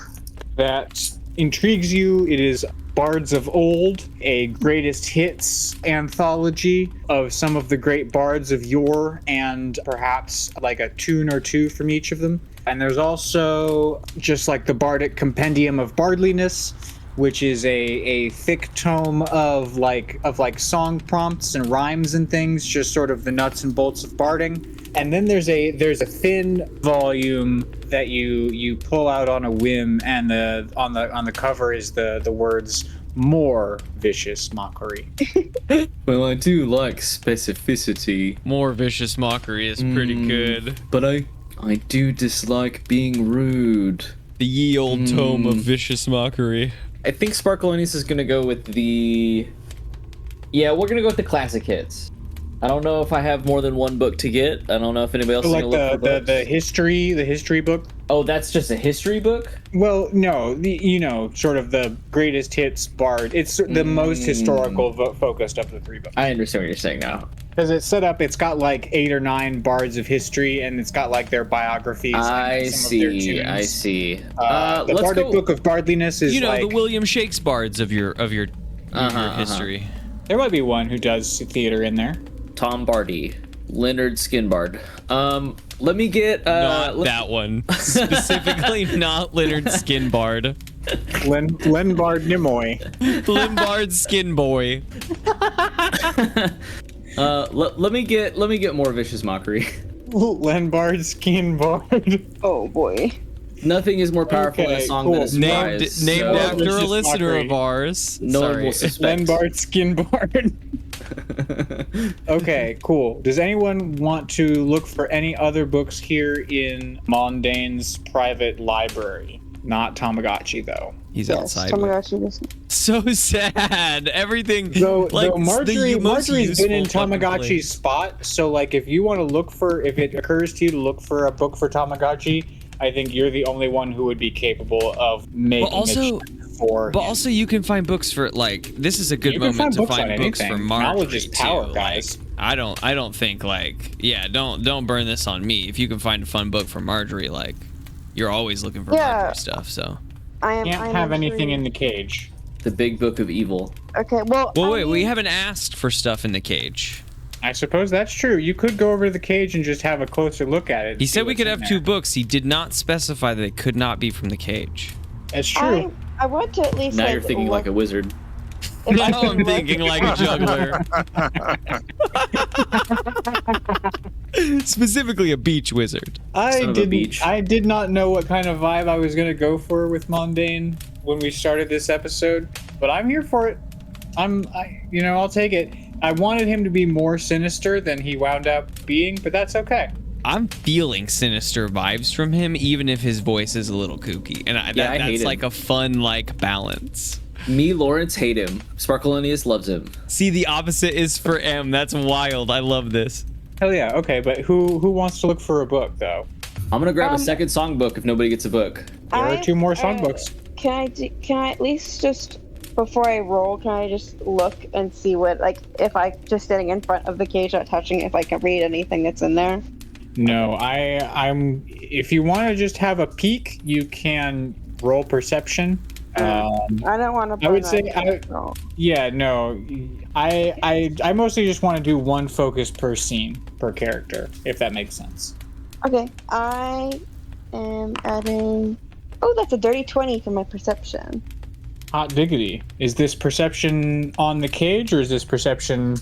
that intrigues you. It is Bards of Old, a greatest hits anthology of some of the great bards of yore, and perhaps like a tune or two from each of them. And there's also just like the Bardic Compendium of Bardliness, which is a thick tome of like song prompts and rhymes and things, just sort of the nuts and bolts of barding. And then there's a thin volume that you pull out on a whim, and on the cover is the words "More Vicious Mockery." Well, I do like specificity, More Vicious Mockery is pretty good. but I do dislike being rude. The ye old tome of Vicious Mockery. I think Sparkleoneous is gonna go with the... Yeah, we're gonna go with the classic hits. I don't know if I have more than one book to get. I don't know if anybody else is Like gonna look for books. the history book. Oh, that's just a history book? Well, no, sort of the greatest hits bard. It's the most historical focused of the 3 books. I understand what you're saying now. Because it's set up, it's got like 8 or 9 bards of history, and it's got like their biographies. I and some of their see. tunes. I see. The Let's Bardic go. Book of Bardliness is the William Shakespeare's bards of your history. There might be one who does theater in there. Tom Barty, Leonard Skinbard. Let me get Not that one. Specifically not Leonard Skinbard. Lenbard Nimoy. Limbard Skin Boy. let me get more vicious mockery. Lenbard Skinbard. Oh boy. Nothing is more powerful than a Okay, song cool. that is Named surprise, named so after a Vicious listener mockery. of ours. no one Sorry. will suspect. Lenbard Skinbard. Okay, cool. Does anyone want to look for any other books here in Moundane's private library? Not Tamagotchi, though. He's Yes, outside. Tamagotchi this. So sad. Everything. So, like Margery's most been in useful fucking Tamagotchi's place. spot, so like if you want to look for, if it occurs to you to look for a book for Tamagotchi, I think you're the only one who would be capable of making also- it for But him. also, you can find books for this is a good You can moment find to books find on books for anything. Margery Knowledge is power, too. guys. Like, I don't think don't burn this on me. If you can find a fun book for Margery, like you're always looking for Yeah. Margery stuff. So I'm Can't have anything actually- in the cage. The Big Book of Evil. Okay, well. wait, we haven't asked for stuff in the cage. I suppose that's true. You could go over to the cage and just have a closer look at it. and He see said we what's could in have 2 there. books. He did not specify that they could not be from the cage. That's true. I want to at least. Now like, you're thinking like a look- wizard. if I Now can I'm look- thinking like a juggler. Specifically a beach wizard. Son of a beach. I did not know what kind of vibe I was gonna go for with Moundane when we started this episode, but I'm here for it. I'll take it. I wanted him to be more sinister than he wound up being, but that's okay. I'm feeling sinister vibes from him, even if his voice is a little kooky, and I hate that's him. like a fun balance. Me, Lawrence, hate him. Sparkleoneous loves him. See, the opposite is for M. That's wild. I love this. Hell yeah. Okay, but who wants to look for a book though? I'm gonna grab a second songbook if nobody gets a book. There are 2 more I- songbooks. Can I at least just before I roll? Can I just look and see what, like, if I just sitting in front of the cage, not touching it, if I can read anything that's in there? No, I'm. If you want to just have a peek, you can roll perception. I don't want to. I would say yeah, no. I mostly just want to do 1 focus per scene per character, if that makes sense. Okay, I am adding. Oh, that's a dirty 20 for my perception. Hot diggity. Is this perception on the cage or is this perception?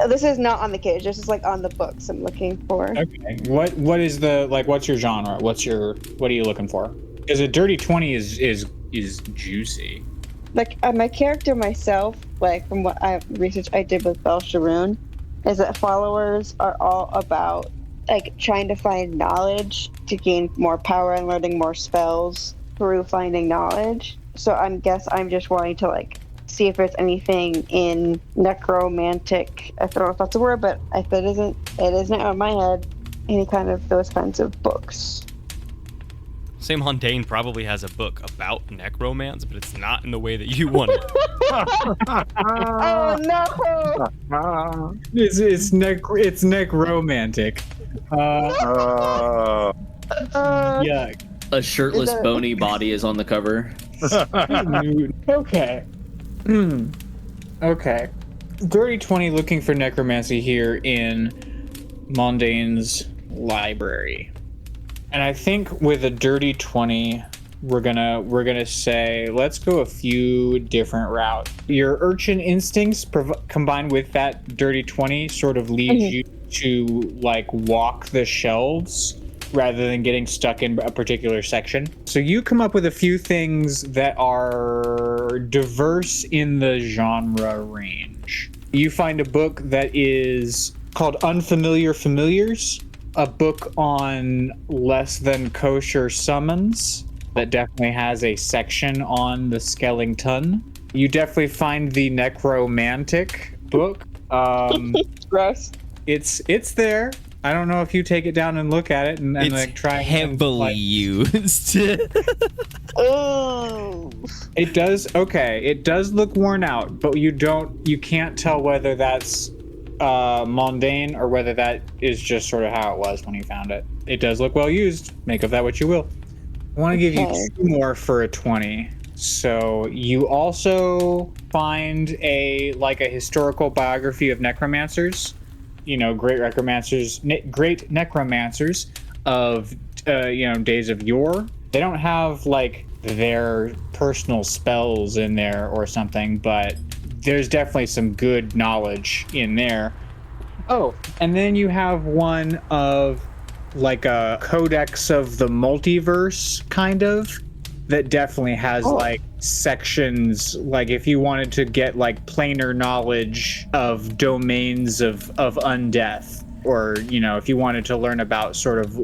This is not on the cage. This is like on the books I'm looking for. Okay. What is the what's your genre? What are you looking for? Because a dirty 20 is juicy. Like my character myself, like from what research I did with Belsharoon, is that followers are all about like trying to find knowledge to gain more power and learning more spells through finding knowledge. So I'm just wanting to like see if there's anything in necromantic. I don't know if that's a word, but if it isn't on my head. Any kind of those kinds of books. Say Moundane probably has a book about necromance, but it's not in the way that you want it. Oh no! It's necromantic. Yeah. A shirtless, Is that- bony body is on the cover. Okay. Okay. Dirty 20 looking for necromancy here in Moundane's library. And I think with a dirty 20, we're gonna say let's go a few different routes. Your urchin instincts combined with that dirty 20 sort of leads you to like walk the shelves rather than getting stuck in a particular section. So you come up with a few things that are diverse in the genre range. You find a book that is called Unfamiliar Familiars, a book on less than kosher summons that definitely has a section on the skeleton. You definitely find the necromantic book. Gross. It's there. I don't know if you take it down and look at it and It's like try heavily and, used. Oh. it does okay. It does look worn out, but you can't tell whether that's mundane or whether that is just sort of how it was when you found it. It does look well used. Make of that what you will. I want to give you 2 more for a 20. So you also find a historical biography of necromancers. Great necromancers of days of yore. They don't have like their personal spells in there or something, but there's definitely some good knowledge in there. Oh, and then you have one of like a codex of the multiverse kind of that definitely has like sections, like if you wanted to get like planar knowledge of domains of undeath, or if you wanted to learn about sort of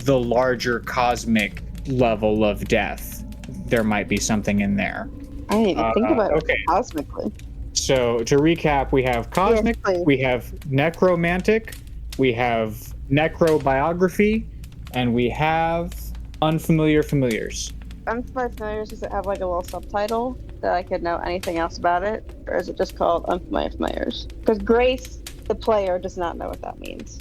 the larger cosmic level of death, there might be something in there. I didn't even think about it cosmically. So to recap, we have cosmic, we have necromantic, we have necrobiography, and we have unfamiliar familiars. Unfamiliar Familiars, does it have like a little subtitle that I could know anything else about it? Or is it just called Unfamiliar Familiars? Because Grace, the player, does not know what that means.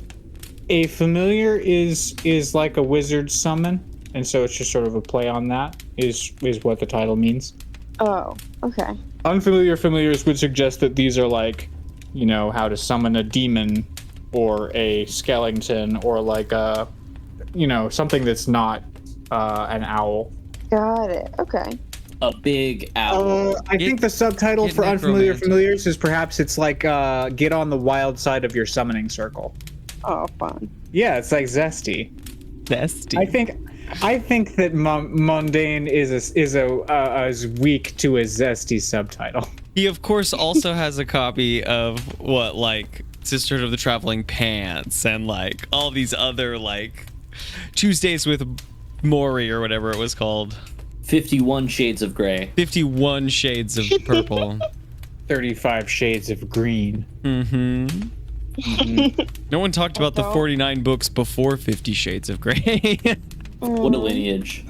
A familiar is like a wizard summon, and so it's just sort of a play on that, is what the title means. Oh, okay. Unfamiliar familiars would suggest that these are like, how to summon a demon or a skeleton or like a, something that's not an owl. Got it. Okay. A big owl. I think the subtitle for Unfamiliar Familiars is perhaps it's like get on the wild side of your summoning circle. Oh, fun. Yeah, it's like zesty. Zesty. I think that mundane is as weak to a zesty subtitle. He of course also has a copy of Sisterhood of the Traveling Pants and like all these other like Tuesdays with Maury or whatever it was called. 51 Shades of Grey. 51 Shades of Purple. 35 Shades of Green. No one talked about the 49 books before 50 Shades of Grey. What a lineage.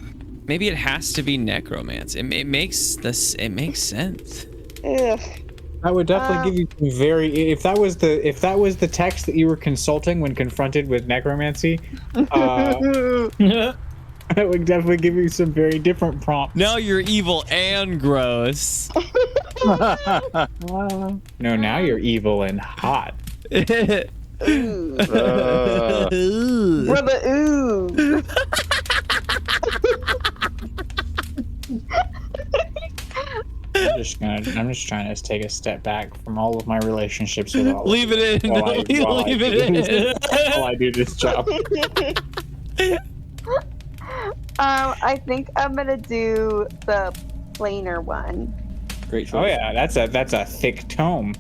Maybe it has to be necromance. It makes sense. Ugh. I would definitely give you some very. If that was the text that you were consulting when confronted with necromancy, I would definitely give you some very different prompts. Now you're evil and gross. No, now you're evil and hot. Brother, ooh. I'm just trying to take a step back from all of my relationships with all. Leave it in. Leave it in. While I do this job. I think I'm gonna do the planar one. Great choice. Oh yeah, that's a thick tome.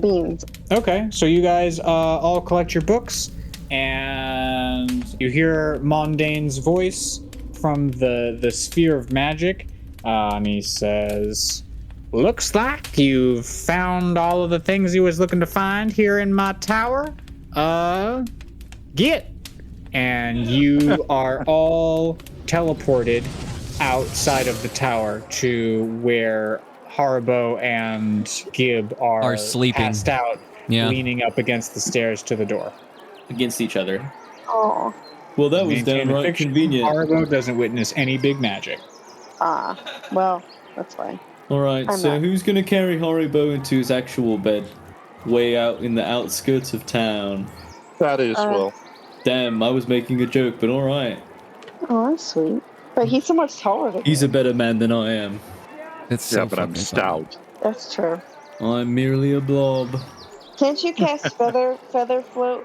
Beans. Okay, so you guys all collect your books, and you hear Mondane's voice from the sphere of magic, and he says, "Looks like you've found all of the things you was looking to find here in my tower. Get!" And you are all teleported outside of the tower to where Haribo and Gib are sleeping, passed out, leaning up against the stairs to the door. Against each other. Oh. Well, that was Maintain downright fiction. convenient. Haribo doesn't witness any big magic. Well, that's fine. Alright, I'm so not. who's gonna carry Haribo into his actual bed? Way out in the outskirts of town. Thaddeus will. Damn, I was making a joke, but alright. Oh, that's sweet. But he's so much taller than He's me. a better man than I am. It's so Yeah, but I'm fucking stout. That's true. I'm merely a blob. Can't you cast feather fall?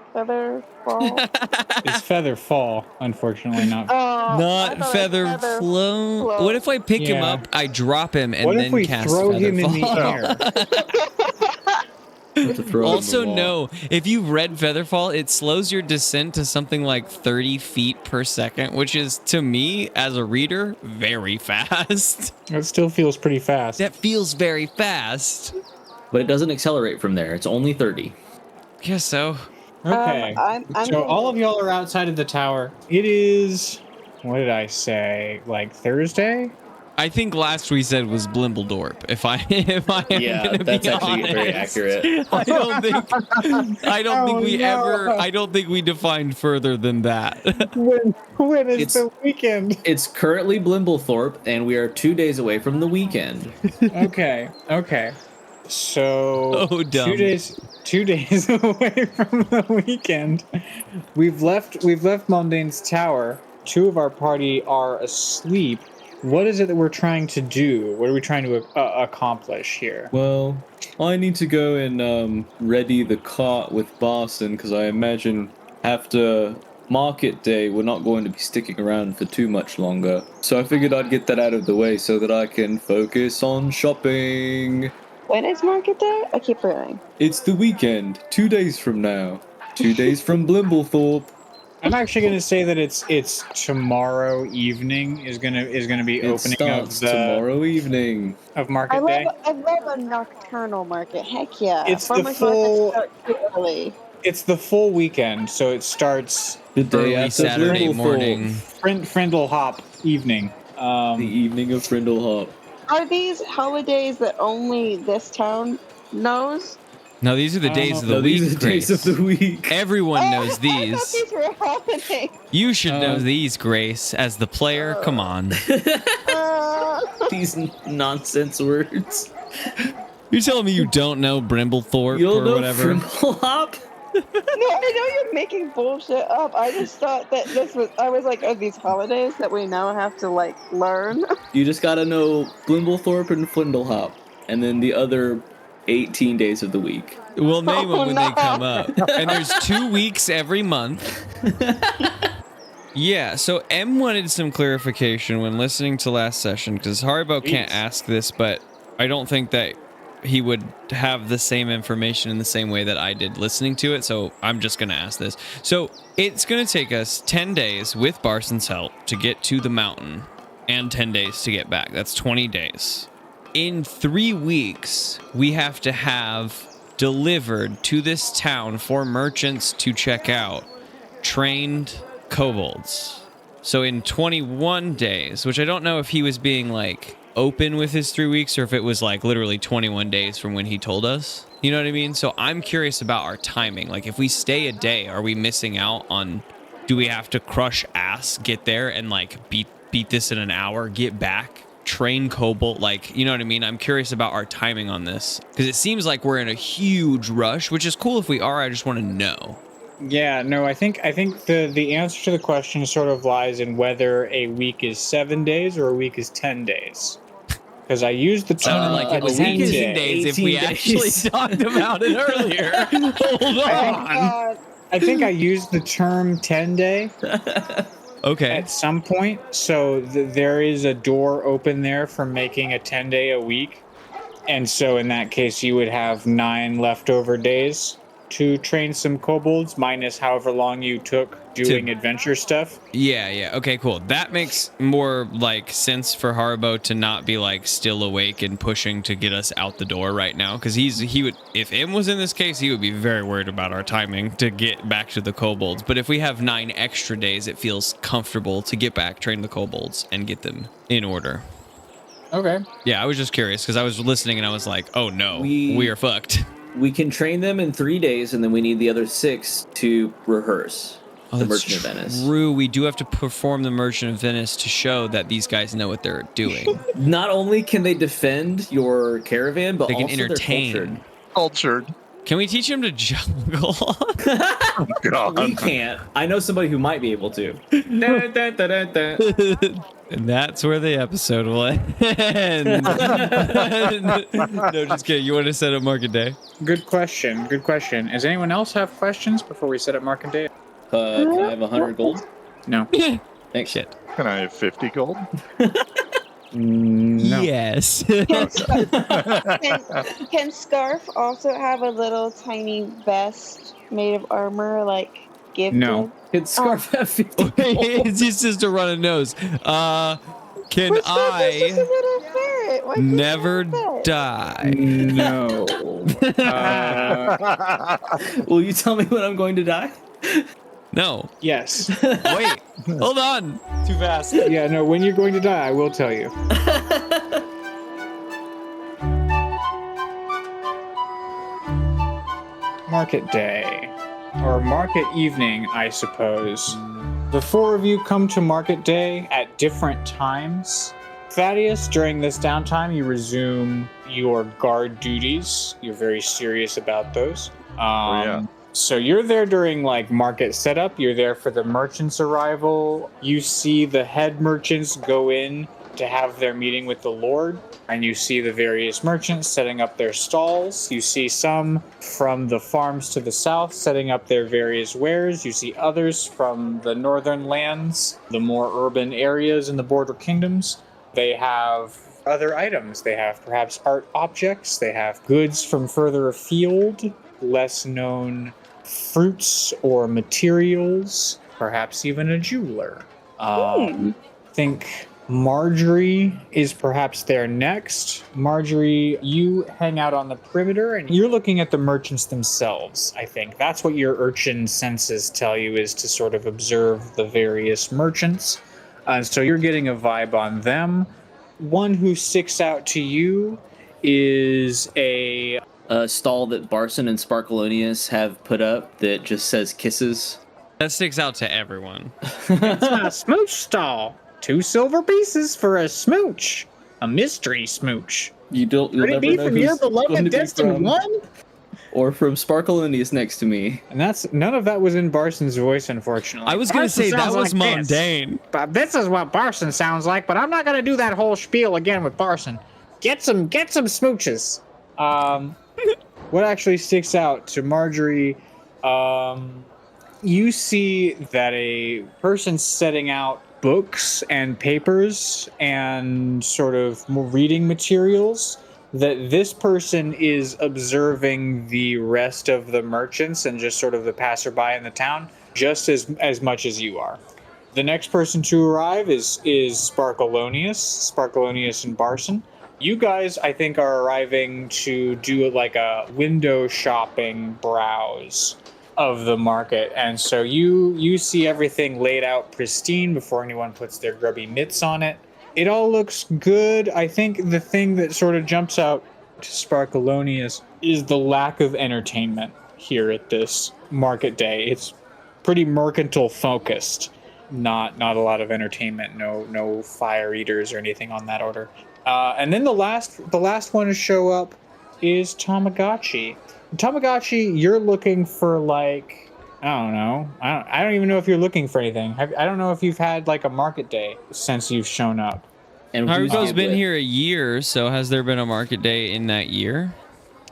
It's feather fall, unfortunately, not. Oh, I Not thought it feather was flow. float. What if I pick him Yeah. up, I drop him, and What then if we cast throw feather him in the fall? air? Have to throw him Also, a wall. no, if you've read Featherfall, it slows your descent to something like 30 feet per second, which is, to me, as a reader, very fast. It still feels pretty fast. That feels very fast. But it doesn't accelerate from there. It's only 30. Guess so. Okay. I'm So gonna- all of y'all are outside of the tower. It is, what did I say? Like Thursday? I think last we said was Blimlethorp. If I am Yeah, gonna that's be actually honest. very accurate. I don't think Oh, we no. ever. I don't think we defined further than that. When is It's- the weekend? It's currently Blimlethorp, and we are 2 days away from the weekend. Okay. So Oh, dumb. 2 days away from the weekend. We've left Moundane's tower. 2 of our party are asleep. What is it that we're trying to do? What are we trying to accomplish here? Well, I need to go and ready the cart with Barson because I imagine after market day we're not going to be sticking around for too much longer. So I figured I'd get that out of the way so that I can focus on shopping. When is market day? I keep forgetting. It's the weekend, 2 days from now. 2 days from Blimlethorp. I'm actually going to say that it's tomorrow evening is going to be It opening starts of the tomorrow evening. of market day. I love a nocturnal market. Heck yeah. It's the Farmers full- markets start too early. It's the full weekend, so it starts The day Early after Saturday Blimlethorp. morning. Frindle Hop evening. The evening of Frindlehop. Are these holidays that only this town knows? No, these are the days of the No, week. these are the days Grace. of the week. Everyone knows I thought these. these were holidays. You should know these, Grace, as the player. Come on. These nonsense words. You're telling me you don't know Brimblethorpe You don't or know whatever? Frindlehop? No, I know you're making bullshit up. I just thought that I was like, are these holidays that we now have to like learn? You just gotta know Blimlethorpe and Frindlehop, and then the other 18 days of the week. We'll name them Oh, when no. they come up. And there's 2 weeks every month. Yeah, so M wanted some clarification when listening to last session, because Haribo can't ask this, but I don't think that he would have the same information in the same way that I did listening to it, so I'm just going to ask this. So it's going to take us 10 days with Barson's help to get to the mountain, and 10 days to get back. That's 20 days. In 3 weeks, we have to have delivered to this town for merchants to check out trained kobolds. So in 21 days, which I don't know if he was being like open with his 3 weeks or if it was like literally 21 days from when he told us. You know what I mean? So I'm curious about our timing. Like if we stay a day, are we missing out on, do we have to crush ass, get there and like beat this in an hour, get back, train kobold, like, you know what I mean? I'm curious about our timing on this because it seems like we're in a huge rush, which is cool if we are. I just want to know. Yeah, no, I think the answer to the question sort of lies in whether a week is 7 days or a week is 10 days. Because I used the term Sounded like it was 10 18 days if we 18 actually days. talked about it earlier. Hold on. I think I used the term 10 day Okay. at some point. So there is a door open there for making a 10-day a week. And so in that case, you would have 9 leftover days to train some kobolds, minus however long you took doing adventure stuff. Yeah. Okay, cool. That makes more like sense for Haribo to not be like still awake and pushing to get us out the door right now. Because he would, if M was in this case, he would be very worried about our timing to get back to the kobolds. But if we have 9 extra days, it feels comfortable to get back, train the kobolds, and get them in order. Okay. Yeah, I was just curious because I was listening and I was like, oh no, we are fucked. We can train them in 3 days, and then we need the other 6 to rehearse the Merchant of Venice. True, we do have to perform the Merchant of Venice to show that these guys know what they're doing. Not only can they defend your caravan, but They can also entertain. they're Cultured. Can we teach him to juggle? cultured. We can't. I know somebody who might be able to. Da, da, da, da, da. And that's where the episode will end. No, just kidding. You want to set up market day? Good question. Does anyone else have questions before we set up market day? Can I have 100 gold? No. Thanks. Shit. Can I have 50 gold? No. Yes. Can Scarf also have a little tiny vest made of armor, like gifted? No. Can Scarf have 50 gold? It's just to run a nose. Can But Scarf is just a I? little ferret. Wait, what? Never die. No. Will you tell me when I'm going to die? No. Yes. Wait. Hold on. Too fast. Yeah, no, when you're going to die, I will tell you. Market day. Or market evening, I suppose. The four of you come to market day at different times. Thaddeus, during this downtime, you resume your guard duties. You're very serious about those. Yeah. So you're there during like market setup. You're there for the merchants' arrival. You see the head merchants go in to have their meeting with the Lord, and you see the various merchants setting up their stalls. You see some from the farms to the south setting up their various wares. You see others from the northern lands, the more urban areas in the border kingdoms. They have other items. They have perhaps art objects. They have goods from further afield, less known fruits or materials, perhaps even a jeweler. Think Margery is perhaps there next. Margery, you hang out on the perimeter and you're looking at the merchants themselves, I think. That's what your urchin senses tell you, is to sort of observe the various merchants. So you're getting a vibe on them. One who sticks out to you is a stall that Barson and Sparkleoneous have put up that just says kisses. That sticks out to everyone. It's my smooch stall. 2 silver pieces for a smooch. A mystery smooch. You'll Could it never be know from who's your going to beloved be Destined from. One? Or from Sparkleoneous next to me. And that's none of that was in Barson's voice, unfortunately. I was going to Barson say that sounds was like this. Moundane. But this is what Barson sounds like, but I'm not gonna do that whole spiel again with Barson. Get some smooches. What actually sticks out to Margery, you see that a person setting out books and papers and sort of more reading materials, that this person is observing the rest of the merchants and just sort of the passerby in the town just as much as you are. The next person to arrive is Sparkleoneous and Barson. You guys, I think, are arriving to do like a window shopping browse of the market, and so you see everything laid out pristine before anyone puts their grubby mitts on it. It all looks good. I think the thing that sort of jumps out to Sparkleoneous is the lack of entertainment here at this market day. It's pretty mercantile focused. Not a lot of entertainment. No fire eaters or anything on that order. And then the last one to show up is Tamagotchi. Tamagotchi, you're looking for like, I don't know. I don't even know if you're looking for anything. I don't know if you've had like a market day since you've shown up. And who's Haribo's it been with? here a year, so has there been a market day in that year?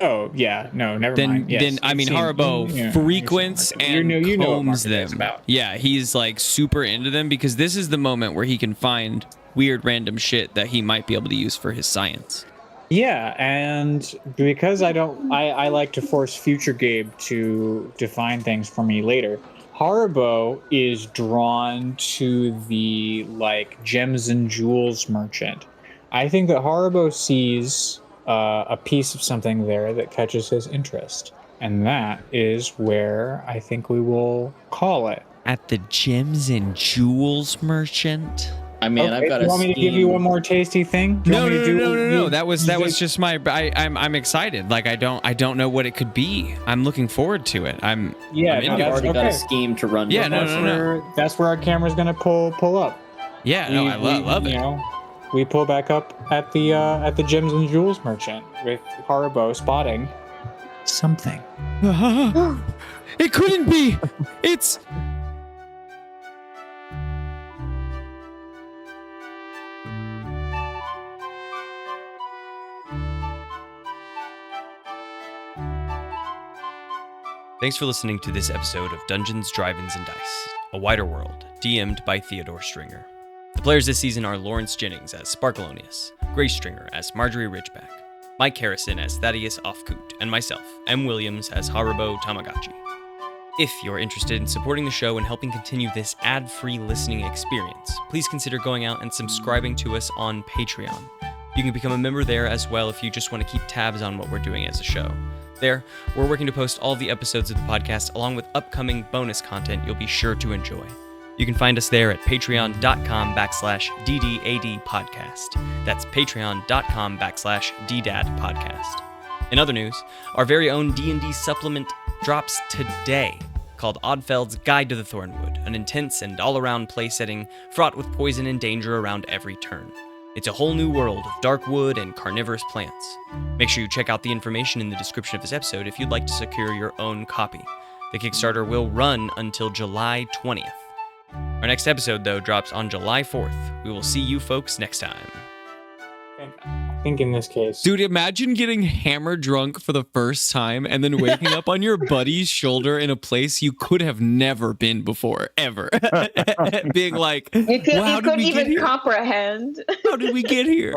Oh yeah, no, never Then, mind. Yes, then I you've mean, seen- Haribo yeah, frequents you've seen and you know what combs market day is them. about. Yeah, he's like super into them because this is the moment where he can find weird random shit that he might be able to use for his science. Yeah, and because I like to force future Gabe to define things for me later. Haribo is drawn to the like gems and jewels merchant. I think that Haribo sees a piece of something there that catches his interest, and that is where I think we will call it. At the gems and jewels merchant? I mean, I've got you a want me to give you one more tasty thing? Do you No. want me to do- That was just my. I'm excited. Like I don't know what it could be. I'm looking forward to it. I'm Yeah, I'm no, into I've it. already got a okay. scheme to run. Yeah, with no, us. no. That's where our camera's gonna pull up. Yeah, no, I love it. You know, we pull back up at the gems and jewels merchant with Haribo spotting something. It couldn't be. It's. Thanks for listening to this episode of Dungeons, Drive-Ins, and Dice, a wider world, DM'd by Theodore Stringer. The players this season are Lawrence Jennings as Sparkleoneous, Grace Stringer as Margery Ridgeback, Mike Harrison as Thaddeus Ofkoot, and myself, M. Williams as Haribo Tamagotchi. If you're interested in supporting the show and helping continue this ad-free listening experience, please consider going out and subscribing to us on Patreon. You can become a member there as well if you just want to keep tabs on what we're doing as a show. There, we're working to post all the episodes of the podcast along with upcoming bonus content you'll be sure to enjoy. You can find us there at patreon.com/DDAD podcast. That's patreon.com/DDAD podcast. In other news, our very own D&D supplement drops today, called Oddfeld's Guide to the Thornwood, an intense and all-around play setting fraught with poison and danger around every turn. It's a whole new world of dark wood and carnivorous plants. Make sure you check out the information in the description of this episode if you'd like to secure your own copy. The Kickstarter will run until July 20th. Our next episode, though, drops on July 4th. We will see you folks next time. I think in this case, Dude, imagine getting hammered drunk for the first time and then waking up on your buddy's shoulder in a place you could have never been before, ever. Being like, You well, how did couldn't we get even here? comprehend. How did we get here?